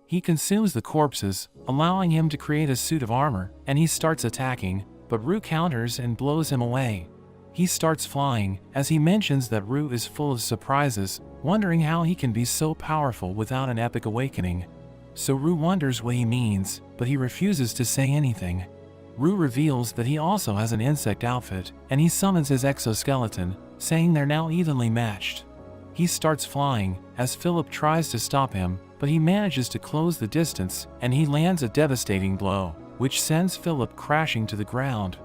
He consumes the corpses, allowing him to create a suit of armor, and he starts attacking, but Rue counters and blows him away. He starts flying, as he mentions that Rue is full of surprises, wondering how he can be so powerful without an epic awakening. So Rue wonders what he means, but he refuses to say anything. Rue reveals that he also has an insect outfit, and he summons his exoskeleton, saying they're now evenly matched. He starts flying, as Philip tries to stop him, but he manages to close the distance, and he lands a devastating blow, which sends Philip crashing to the ground.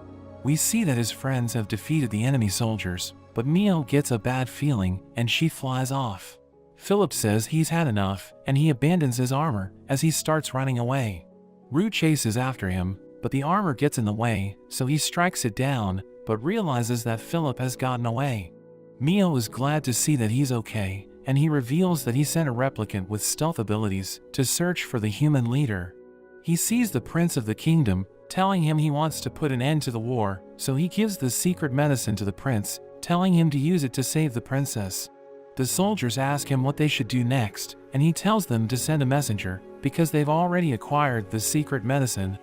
We see that his friends have defeated the enemy soldiers, but Mio gets a bad feeling and she flies off. Philip says he's had enough and he abandons his armor as he starts running away. Rue chases after him, but the armor gets in the way, so he strikes it down, but realizes that Philip has gotten away. Mio is glad to see that he's okay, and he reveals that he sent a replicant with stealth abilities to search for the human leader. He sees the prince of the kingdom, telling him he wants to put an end to the war, so he gives the secret medicine to the prince, telling him to use it to save the princess. The soldiers ask him what they should do next, and he tells them to send a messenger, because they've already acquired the secret medicine.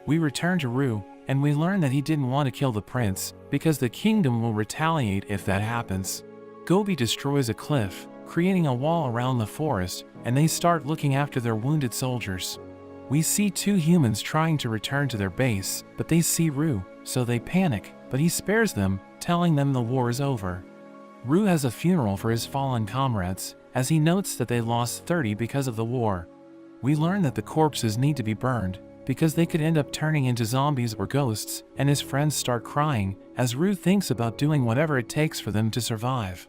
We return to Rue, and we learn that he didn't want to kill the prince, because the kingdom will retaliate if that happens. Gobi destroys a cliff, creating a wall around the forest, and they start looking after their wounded soldiers. We see two humans trying to return to their base, but they see Rue, so they panic, but he spares them, telling them the war is over. Rue has a funeral for his fallen comrades, as he notes that they lost 30 because of the war. We learn that the corpses need to be burned, because they could end up turning into zombies or ghosts, and his friends start crying, as Rue thinks about doing whatever it takes for them to survive.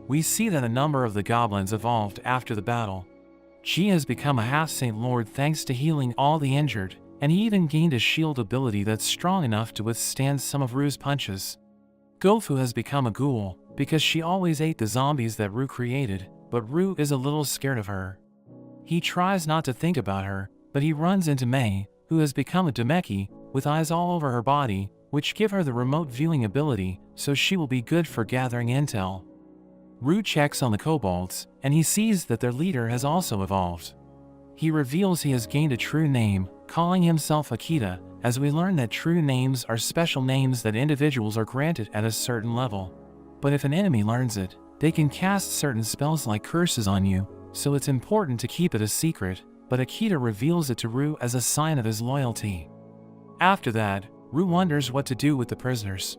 We see that a number of the goblins evolved after the battle. Chi has become a half-Saint Lord thanks to healing all the injured, and he even gained a shield ability that's strong enough to withstand some of Rue's punches. Gofu has become a ghoul, because she always ate the zombies that Rue created, but Rue is a little scared of her. He tries not to think about her, but he runs into Mei, who has become a Demeki, with eyes all over her body, which give her the remote viewing ability, so she will be good for gathering intel. Rue checks on the kobolds, and he sees that their leader has also evolved. He reveals he has gained a true name, calling himself Akita, as we learn that true names are special names that individuals are granted at a certain level. But if an enemy learns it, they can cast certain spells like curses on you, so it's important to keep it a secret, but Akita reveals it to Rue as a sign of his loyalty. After that, Rue wonders what to do with the prisoners.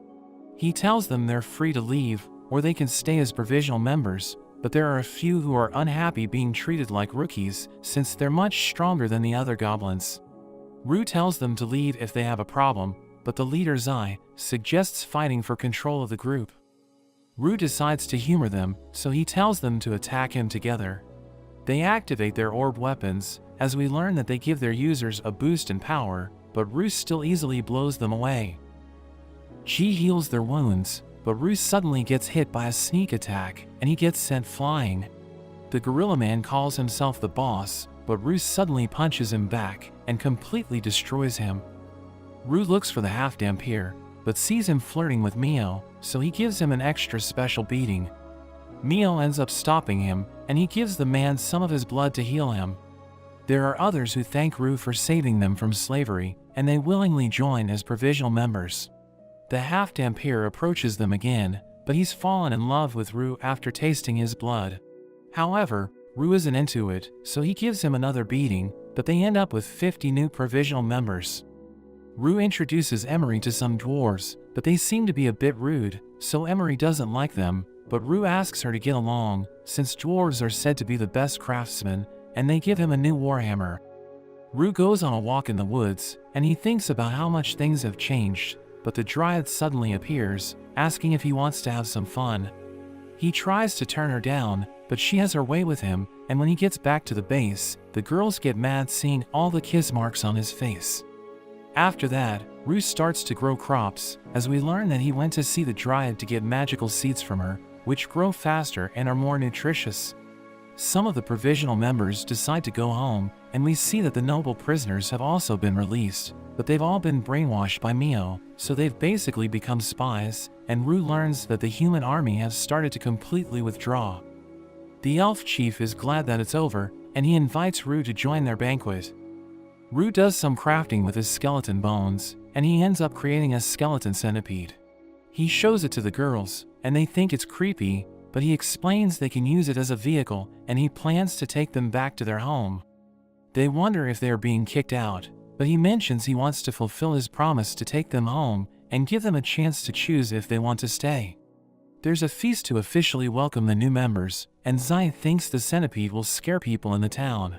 He tells them they're free to leave, or they can stay as provisional members, but there are a few who are unhappy being treated like rookies, since they're much stronger than the other goblins. Rue tells them to leave if they have a problem, but the leader Zai suggests fighting for control of the group. Rue decides to humor them, so he tells them to attack him together. They activate their orb weapons, as we learn that they give their users a boost in power, but Rue still easily blows them away. Chi heals their wounds, but Rue suddenly gets hit by a sneak attack, and he gets sent flying. The Gorilla Man calls himself the boss, but Rue suddenly punches him back, and completely destroys him. Rue looks for the half-Dampier, but sees him flirting with Mio, so he gives him an extra special beating. Mio ends up stopping him, and he gives the man some of his blood to heal him. There are others who thank Rue for saving them from slavery, and they willingly join as provisional members. The half-Dampier approaches them again, but he's fallen in love with Rue after tasting his blood. However, Rue isn't into it, so he gives him another beating, but they end up with 50 new provisional members. Rue introduces Emery to some dwarves, but they seem to be a bit rude, so Emery doesn't like them, but Rue asks her to get along, since dwarves are said to be the best craftsmen, and they give him a new warhammer. Rue goes on a walk in the woods, and he thinks about how much things have changed, but the Dryad suddenly appears, asking if he wants to have some fun. He tries to turn her down, but she has her way with him, and when he gets back to the base, the girls get mad seeing all the kiss marks on his face. After that, Rue starts to grow crops, as we learn that he went to see the Dryad to get magical seeds from her, which grow faster and are more nutritious. Some of the provisional members decide to go home, and we see that the noble prisoners have also been released, but they've all been brainwashed by Mio, so they've basically become spies, and Rue learns that the human army has started to completely withdraw. The elf chief is glad that it's over, and he invites Rue to join their banquet. Rue does some crafting with his skeleton bones, and he ends up creating a skeleton centipede. He shows it to the girls, and they think it's creepy, but he explains they can use it as a vehicle, and he plans to take them back to their home. They wonder if they are being kicked out, but he mentions he wants to fulfill his promise to take them home and give them a chance to choose if they want to stay. There's a feast to officially welcome the new members, and Zai thinks the centipede will scare people in the town.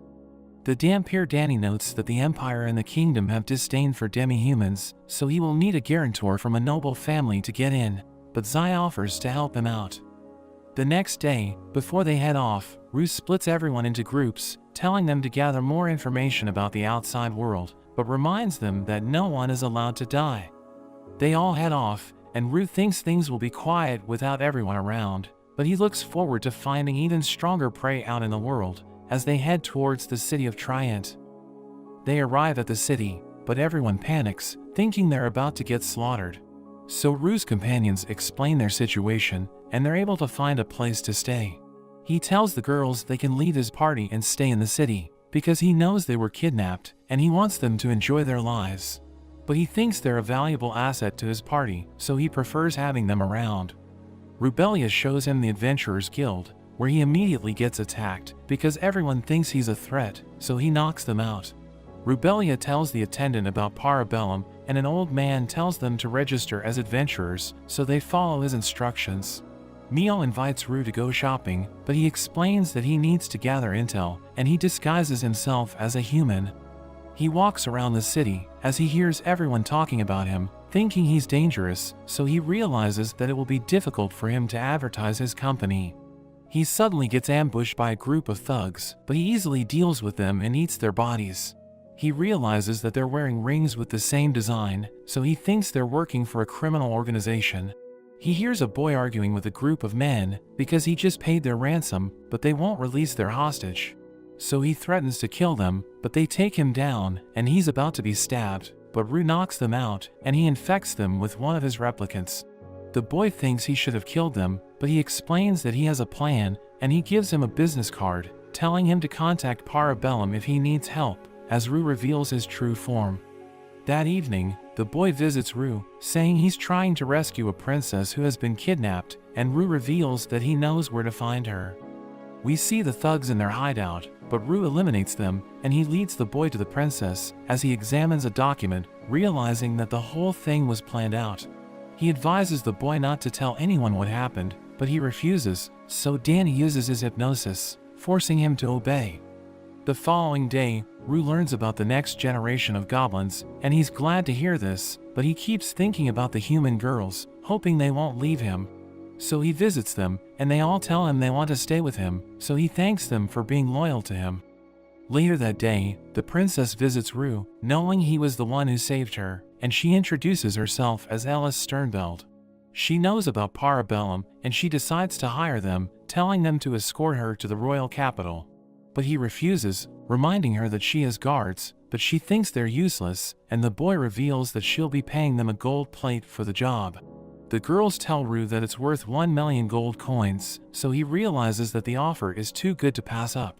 The Dampier Danny notes that the Empire and the Kingdom have disdain for demi-humans, so he will need a guarantor from a noble family to get in, but Zai offers to help him out. The next day, before they head off, Rue splits everyone into groups, telling them to gather more information about the outside world, but reminds them that no one is allowed to die. They all head off, and Rue thinks things will be quiet without everyone around, but he looks forward to finding even stronger prey out in the world as they head towards the city of Trient. They arrive at the city, but everyone panics, thinking they're about to get slaughtered. So Rue's companions explain their situation, and they're able to find a place to stay. He tells the girls they can leave his party and stay in the city, because he knows they were kidnapped, and he wants them to enjoy their lives. But he thinks they're a valuable asset to his party, so he prefers having them around. Rubelia shows him the Adventurers Guild, where he immediately gets attacked, because everyone thinks he's a threat, so he knocks them out. Rubelia tells the attendant about Parabellum, and an old man tells them to register as adventurers, so they follow his instructions. Mio invites Rue to go shopping, but he explains that he needs to gather intel, and he disguises himself as a human. He walks around the city, as he hears everyone talking about him, thinking he's dangerous, so he realizes that it will be difficult for him to advertise his company. He suddenly gets ambushed by a group of thugs, but he easily deals with them and eats their bodies. He realizes that they're wearing rings with the same design, so he thinks they're working for a criminal organization. He hears a boy arguing with a group of men because he just paid their ransom, but they won't release their hostage. So he threatens to kill them, but they take him down, and he's about to be stabbed, but Rue knocks them out, and he infects them with one of his replicants. The boy thinks he should have killed them, but he explains that he has a plan, and he gives him a business card, telling him to contact Parabellum if he needs help, as Rue reveals his true form. That evening, the boy visits Rue, saying he's trying to rescue a princess who has been kidnapped, and Rue reveals that he knows where to find her. We see the thugs in their hideout, but Rue eliminates them, and he leads the boy to the princess, as he examines a document, realizing that the whole thing was planned out. He advises the boy not to tell anyone what happened, but he refuses, so Danny uses his hypnosis, forcing him to obey. The following day, Rue learns about the next generation of goblins, and he's glad to hear this, but he keeps thinking about the human girls, hoping they won't leave him. So he visits them, and they all tell him they want to stay with him, so he thanks them for being loyal to him. Later that day, the princess visits Rue, knowing he was the one who saved her, and she introduces herself as Ellis Sternbeld. She knows about Parabellum, and she decides to hire them, telling them to escort her to the royal capital. But he refuses, reminding her that she has guards, but she thinks they're useless, and the boy reveals that she'll be paying them a gold plate for the job. The girls tell Rue that it's worth 1 million gold coins, so he realizes that the offer is too good to pass up.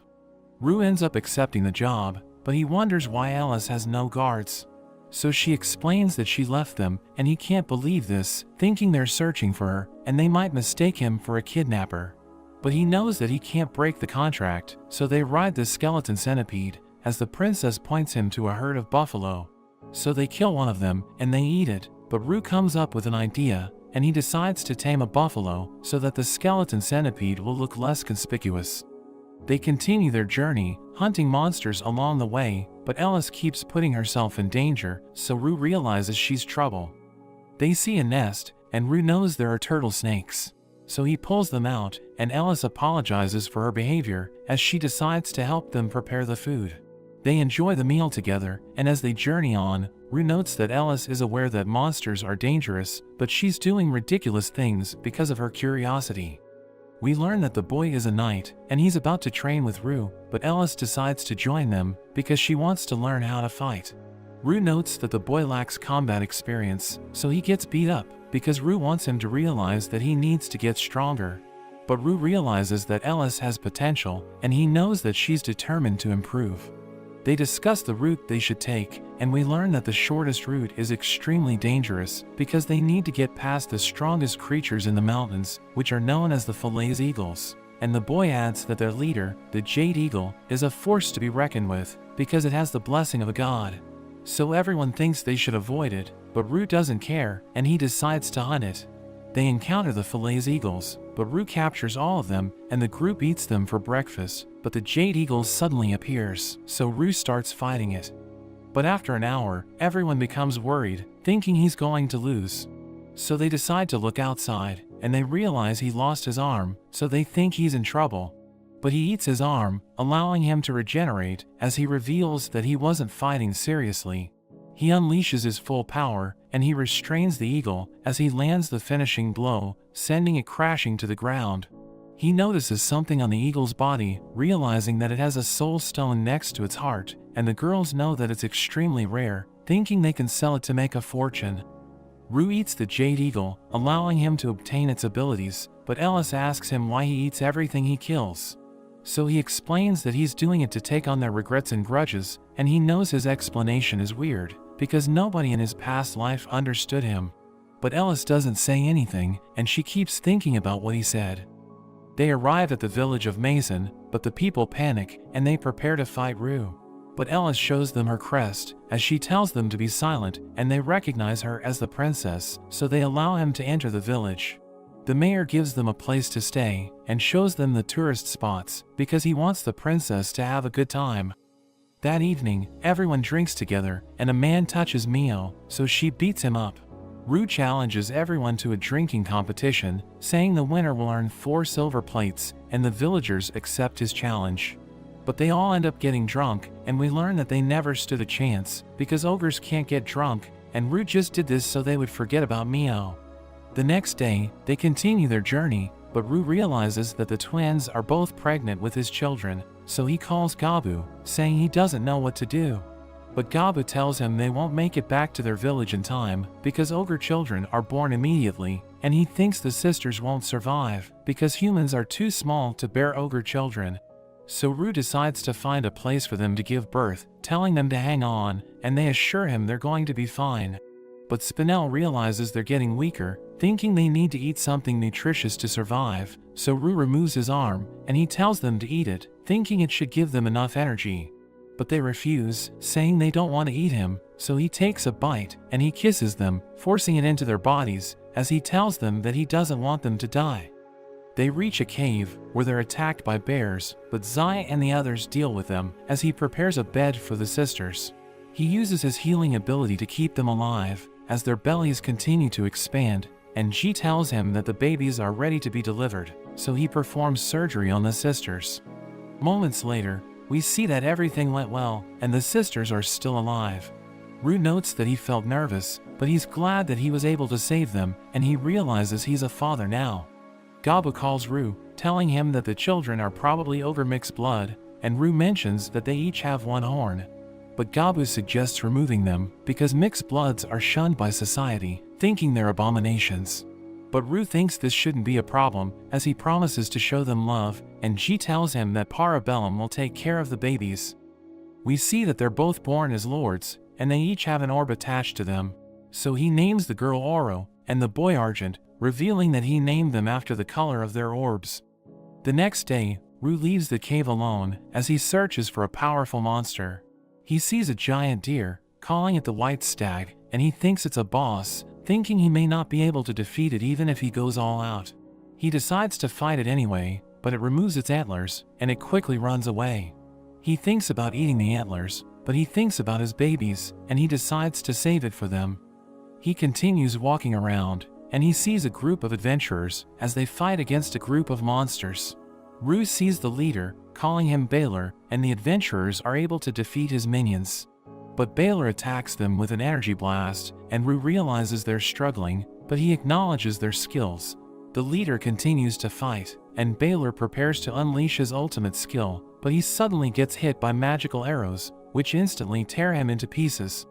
Rue ends up accepting the job, but he wonders why Alice has no guards. So she explains that she left them, and he can't believe this, thinking they're searching for her, and they might mistake him for a kidnapper. But he knows that he can't break the contract, so they ride the skeleton centipede, as the princess points him to a herd of buffalo. So they kill one of them, and they eat it, but Rue comes up with an idea, and he decides to tame a buffalo so that the skeleton centipede will look less conspicuous. They continue their journey, hunting monsters along the way, but Ellis keeps putting herself in danger, so Rue realizes she's trouble. They see a nest, and Rue knows there are turtle snakes. So he pulls them out, and Ellis apologizes for her behavior, as she decides to help them prepare the food. They enjoy the meal together, and as they journey on, Rue notes that Ellis is aware that monsters are dangerous, but she's doing ridiculous things because of her curiosity. We learn that the boy is a knight, and he's about to train with Rue, but Ellis decides to join them because she wants to learn how to fight. Rue notes that the boy lacks combat experience, so he gets beat up, because Rue wants him to realize that he needs to get stronger. But Rue realizes that Ellis has potential, and he knows that she's determined to improve. They discuss the route they should take, and we learn that the shortest route is extremely dangerous because they need to get past the strongest creatures in the mountains, which are known as the Falaise Eagles. And the boy adds that their leader, the Jade Eagle, is a force to be reckoned with because it has the blessing of a god. So everyone thinks they should avoid it, but Rue doesn't care, and he decides to hunt it. They encounter the Falaise Eagles, but Rue captures all of them, and the group eats them for breakfast, but the Jade Eagle suddenly appears, so Rue starts fighting it. But after an hour, everyone becomes worried, thinking he's going to lose. So they decide to look outside, and they realize he lost his arm, so they think he's in trouble. But he eats his arm, allowing him to regenerate, as he reveals that he wasn't fighting seriously. He unleashes his full power, and he restrains the eagle as he lands the finishing blow, sending it crashing to the ground. He notices something on the eagle's body, realizing that it has a soul stone next to its heart, and the girls know that it's extremely rare, thinking they can sell it to make a fortune. Rue eats the jade eagle, allowing him to obtain its abilities, but Ellis asks him why he eats everything he kills. So he explains that he's doing it to take on their regrets and grudges, and he knows his explanation is weird, because nobody in his past life understood him. But Ellis doesn't say anything, and she keeps thinking about what he said. They arrive at the village of Mason, but the people panic, and they prepare to fight Rue. But Ellis shows them her crest, as she tells them to be silent, and they recognize her as the princess, so they allow him to enter the village. The mayor gives them a place to stay, and shows them the tourist spots, because he wants the princess to have a good time. That evening, everyone drinks together, and a man touches Mio, so she beats him up. Rue challenges everyone to a drinking competition, saying the winner will earn 4 silver plates, and the villagers accept his challenge. But they all end up getting drunk, and we learn that they never stood a chance, because ogres can't get drunk, and Rue just did this so they would forget about Mio. The next day, they continue their journey, but Rue realizes that the twins are both pregnant with his children, so he calls Gabu, saying he doesn't know what to do. But Gabu tells him they won't make it back to their village in time, because ogre children are born immediately, and he thinks the sisters won't survive, because humans are too small to bear ogre children. So Rue decides to find a place for them to give birth, telling them to hang on, and they assure him they're going to be fine. But Spinel realizes they're getting weaker, thinking they need to eat something nutritious to survive, so Rue removes his arm, and he tells them to eat it, thinking it should give them enough energy. But they refuse, saying they don't want to eat him, so he takes a bite, and he kisses them, forcing it into their bodies, as he tells them that he doesn't want them to die. They reach a cave, where they're attacked by bears, but Zai and the others deal with them, as he prepares a bed for the sisters. He uses his healing ability to keep them alive, as their bellies continue to expand, and Ji tells him that the babies are ready to be delivered, so he performs surgery on the sisters. Moments later, we see that everything went well, and the sisters are still alive. Rue notes that he felt nervous, but he's glad that he was able to save them, and he realizes he's a father now. Gabu calls Rue, telling him that the children are probably ogre mixed blood, and Rue mentions that they each have 1 horn. But Gabu suggests removing them, because mixed bloods are shunned by society, thinking they're abominations. But Rue thinks this shouldn't be a problem, as he promises to show them love, and Ji tells him that Parabellum will take care of the babies. We see that they're both born as lords, and they each have an orb attached to them. So he names the girl Oro, and the boy Argent, revealing that he named them after the color of their orbs. The next day, Rue leaves the cave alone, as he searches for a powerful monster. He sees a giant deer, calling it the White Stag, and he thinks it's a boss, thinking he may not be able to defeat it even if he goes all out. He decides to fight it anyway, but it removes its antlers, and it quickly runs away. He thinks about eating the antlers, but he thinks about his babies, and he decides to save it for them. He continues walking around, and he sees a group of adventurers as they fight against a group of monsters. Rue sees the leader, calling him Baylor, and the adventurers are able to defeat his minions. But Baylor attacks them with an energy blast, and Rue realizes they're struggling, but he acknowledges their skills. The leader continues to fight, and Baylor prepares to unleash his ultimate skill, but he suddenly gets hit by magical arrows, which instantly tear him into pieces.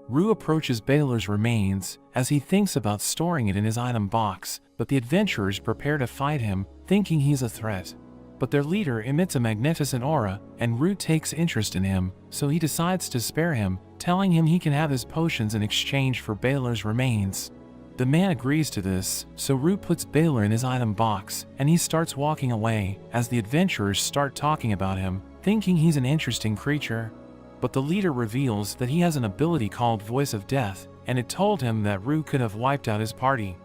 Rue approaches Baylor's remains, as he thinks about storing it in his item box, but the adventurers prepare to fight him, thinking he's a threat. But their leader emits a magnificent aura, and Rue takes interest in him, so he decides to spare him, telling him he can have his potions in exchange for Baylor's remains. The man agrees to this, so Rue puts Baylor in his item box, and he starts walking away, as the adventurers start talking about him, thinking he's an interesting creature. But the leader reveals that he has an ability called Voice of Death, and it told him that Rue could have wiped out his party.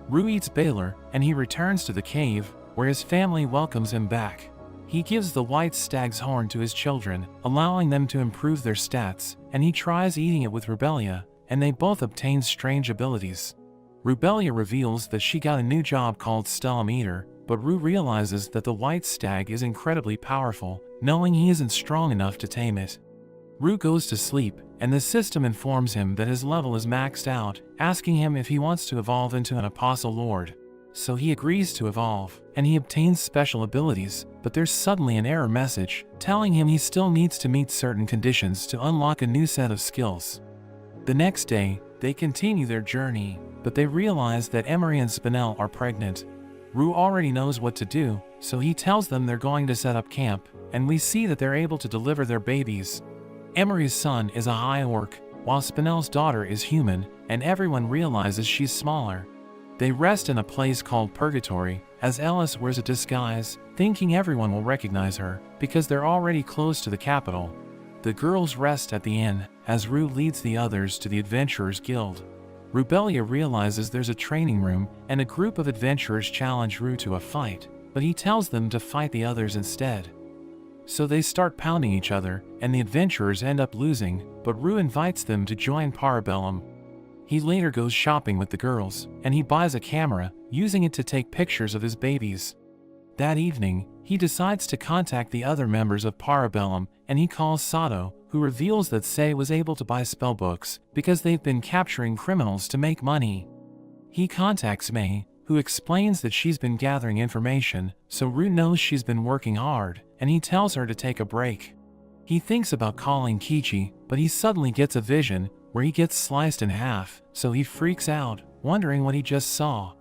Rue eats Baylor, and he returns to the cave, where his family welcomes him back. He gives the white stag's horn to his children, allowing them to improve their stats, and he tries eating it with Rebellia, and they both obtain strange abilities. Rubelia reveals that she got a new job called Stella Meter, but Rue realizes that the white stag is incredibly powerful, knowing he isn't strong enough to tame it. Rue goes to sleep, and the system informs him that his level is maxed out, asking him if he wants to evolve into an Apostle Lord. So he agrees to evolve, and he obtains special abilities, but there's suddenly an error message, telling him he still needs to meet certain conditions to unlock a new set of skills. The next day, they continue their journey, but they realize that Emery and Spinel are pregnant. Rue already knows what to do, so he tells them they're going to set up camp, and we see that they're able to deliver their babies. Emery's son is a high orc, while Spinel's daughter is human, and everyone realizes she's smaller. They rest in a place called Purgatory, as Ellis wears a disguise, thinking everyone will recognize her, because they're already close to the capital. The girls rest at the inn, as Rue leads the others to the Adventurers Guild. Rubelia realizes there's a training room, and a group of adventurers challenge Rue to a fight, but he tells them to fight the others instead. So they start pounding each other, and the adventurers end up losing, but Rue invites them to join Parabellum. He later goes shopping with the girls, and he buys a camera, using it to take pictures of his babies. That evening, he decides to contact the other members of Parabellum, and he calls Sato, who reveals that Sei was able to buy spellbooks because they've been capturing criminals to make money. He contacts Mei, who explains that she's been gathering information, so Rue knows she's been working hard, and he tells her to take a break. He thinks about calling Kichi, but he suddenly gets a vision where he gets sliced in half, so he freaks out, wondering what he just saw.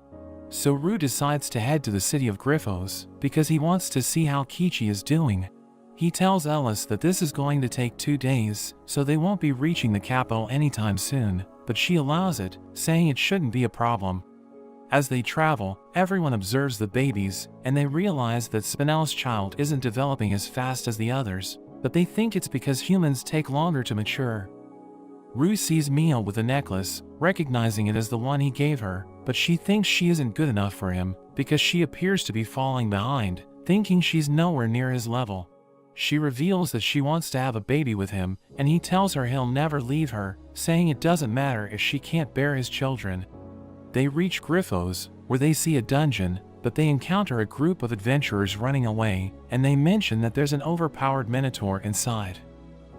So Rue decides to head to the city of Griffos, because he wants to see how Kichi is doing. He tells Ellis that this is going to take 2 days, so they won't be reaching the capital anytime soon, but she allows it, saying it shouldn't be a problem. As they travel, everyone observes the babies, and they realize that Spinel's child isn't developing as fast as the others, but they think it's because humans take longer to mature. Rue sees Mio with a necklace, recognizing it as the one he gave her, but she thinks she isn't good enough for him, because she appears to be falling behind, thinking she's nowhere near his level. She reveals that she wants to have a baby with him, and he tells her he'll never leave her, saying it doesn't matter if she can't bear his children. They reach Griffos, where they see a dungeon, but they encounter a group of adventurers running away, and they mention that there's an overpowered minotaur inside.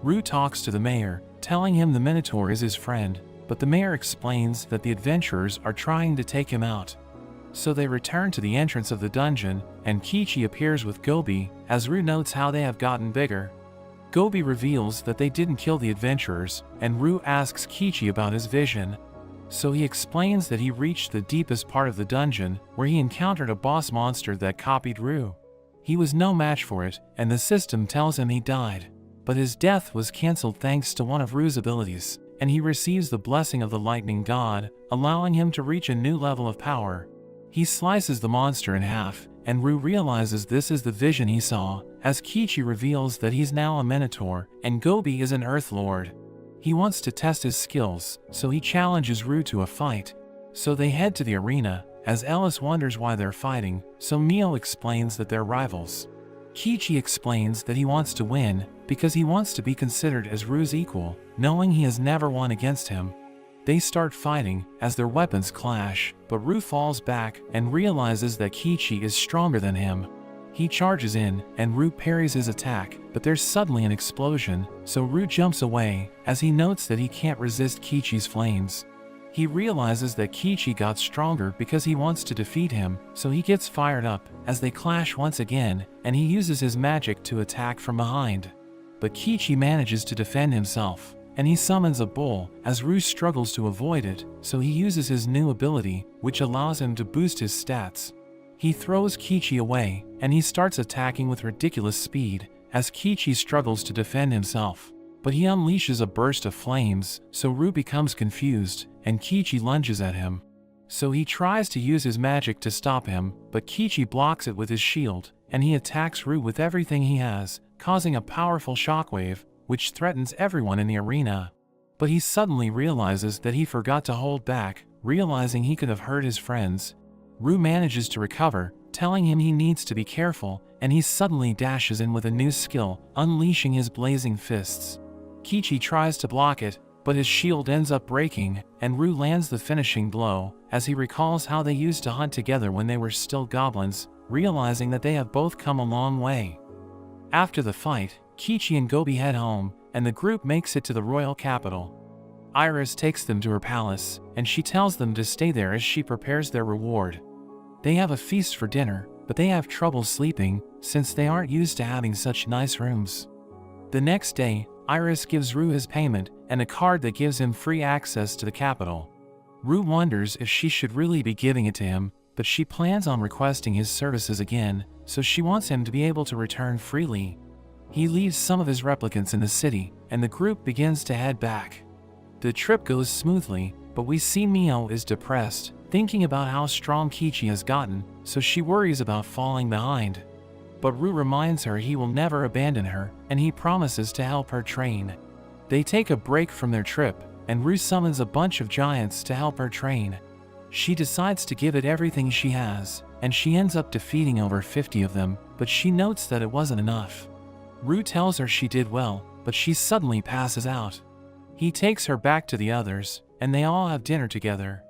Rue talks to the mayor, telling him the minotaur is his friend, but the mayor explains that the adventurers are trying to take him out. So they return to the entrance of the dungeon, and Kichi appears with Gobi, as Rue notes how they have gotten bigger. Gobi reveals that they didn't kill the adventurers, and Rue asks Kichi about his vision. So he explains that he reached the deepest part of the dungeon, where he encountered a boss monster that copied Rue. He was no match for it, and the system tells him he died. But his death was cancelled thanks to one of Rue's abilities, and he receives the blessing of the lightning god, allowing him to reach a new level of power. He slices the monster in half, and Rue realizes this is the vision he saw, as Kichi reveals that he's now a minotaur, and Gobi is an earth lord. He wants to test his skills, so he challenges Rue to a fight. So they head to the arena, as Ellis wonders why they're fighting, so Mio explains that they're rivals. Kichi explains that he wants to win, because he wants to be considered as Rue's equal, knowing he has never won against him. They start fighting, as their weapons clash, but Rue falls back and realizes that Kichi is stronger than him. He charges in, and Rue parries his attack, but there's suddenly an explosion, so Rue jumps away, as he notes that he can't resist Kichi's flames. He realizes that Kichi got stronger because he wants to defeat him, so he gets fired up, as they clash once again, and he uses his magic to attack from behind. But Kichi manages to defend himself, and he summons a bull, as Rue struggles to avoid it, so he uses his new ability, which allows him to boost his stats. He throws Kichi away, and he starts attacking with ridiculous speed, as Kichi struggles to defend himself. But he unleashes a burst of flames, so Rue becomes confused, and Kichi lunges at him. So he tries to use his magic to stop him, but Kichi blocks it with his shield, and he attacks Rue with everything he has, causing a powerful shockwave, which threatens everyone in the arena. But he suddenly realizes that he forgot to hold back, realizing he could have hurt his friends. Rue manages to recover, telling him he needs to be careful, and he suddenly dashes in with a new skill, unleashing his blazing fists. Kichi tries to block it, but his shield ends up breaking, and Rue lands the finishing blow, as he recalls how they used to hunt together when they were still goblins, realizing that they have both come a long way. After the fight, Kichi and Gobi head home, and the group makes it to the royal capital. Iris takes them to her palace, and she tells them to stay there as she prepares their reward. They have a feast for dinner, but they have trouble sleeping, since they aren't used to having such nice rooms. The next day, Iris gives Rue his payment, and a card that gives him free access to the capital. Rue wonders if she should really be giving it to him, but she plans on requesting his services again, so she wants him to be able to return freely. He leaves some of his replicants in the city, and the group begins to head back. The trip goes smoothly, but we see Mio is depressed, thinking about how strong Kichi has gotten, so she worries about falling behind. But Rue reminds her he will never abandon her, and he promises to help her train. They take a break from their trip, and Rue summons a bunch of giants to help her train. She decides to give it everything she has, and she ends up defeating over 50 of them, but she notes that it wasn't enough. Rue tells her she did well, but she suddenly passes out. He takes her back to the others, and they all have dinner together.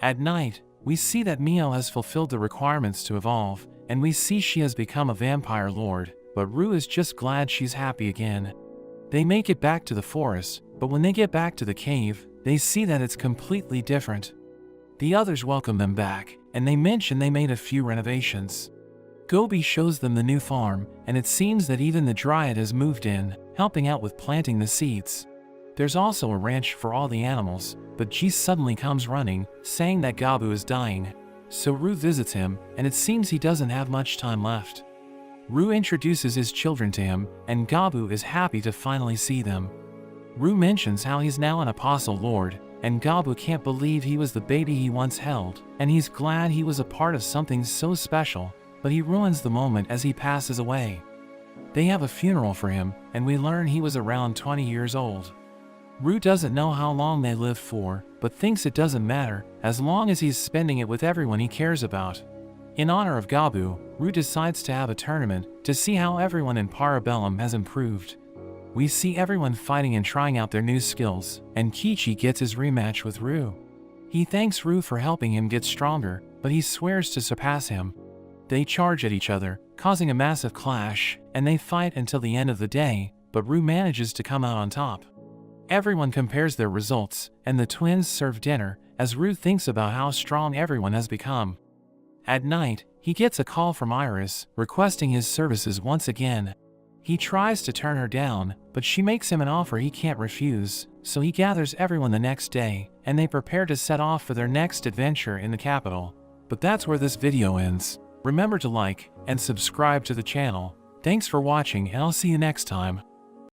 At night, we see that Mio has fulfilled the requirements to evolve, and we see she has become a vampire lord, but Rue is just glad she's happy again. They make it back to the forest, but when they get back to the cave, they see that it's completely different. The others welcome them back, and they mention they made a few renovations. Gobi shows them the new farm, and it seems that even the dryad has moved in, helping out with planting the seeds. There's also a ranch for all the animals, but G suddenly comes running, saying that Gabu is dying. So Rue visits him, and it seems he doesn't have much time left. Rue introduces his children to him, and Gabu is happy to finally see them. Rue mentions how he's now an apostle lord, and Gabu can't believe he was the baby he once held, and he's glad he was a part of something so special, but he ruins the moment as he passes away. They have a funeral for him, and we learn he was around 20 years old. Rue doesn't know how long they lived for, but thinks it doesn't matter, as long as he's spending it with everyone he cares about. In honor of Gabu, Rue decides to have a tournament to see how everyone in Parabellum has improved. We see everyone fighting and trying out their new skills, and Kichi gets his rematch with Rue. He thanks Rue for helping him get stronger, but he swears to surpass him. They charge at each other, causing a massive clash, and they fight until the end of the day, but Rue manages to come out on top. Everyone compares their results, and the twins serve dinner, as Rue thinks about how strong everyone has become. At night, he gets a call from Iris, requesting his services once again. He tries to turn her down, but she makes him an offer he can't refuse, so he gathers everyone the next day, and they prepare to set off for their next adventure in the capital. But that's where this video ends. Remember to like and subscribe to the channel. Thanks for watching, and I'll see you next time.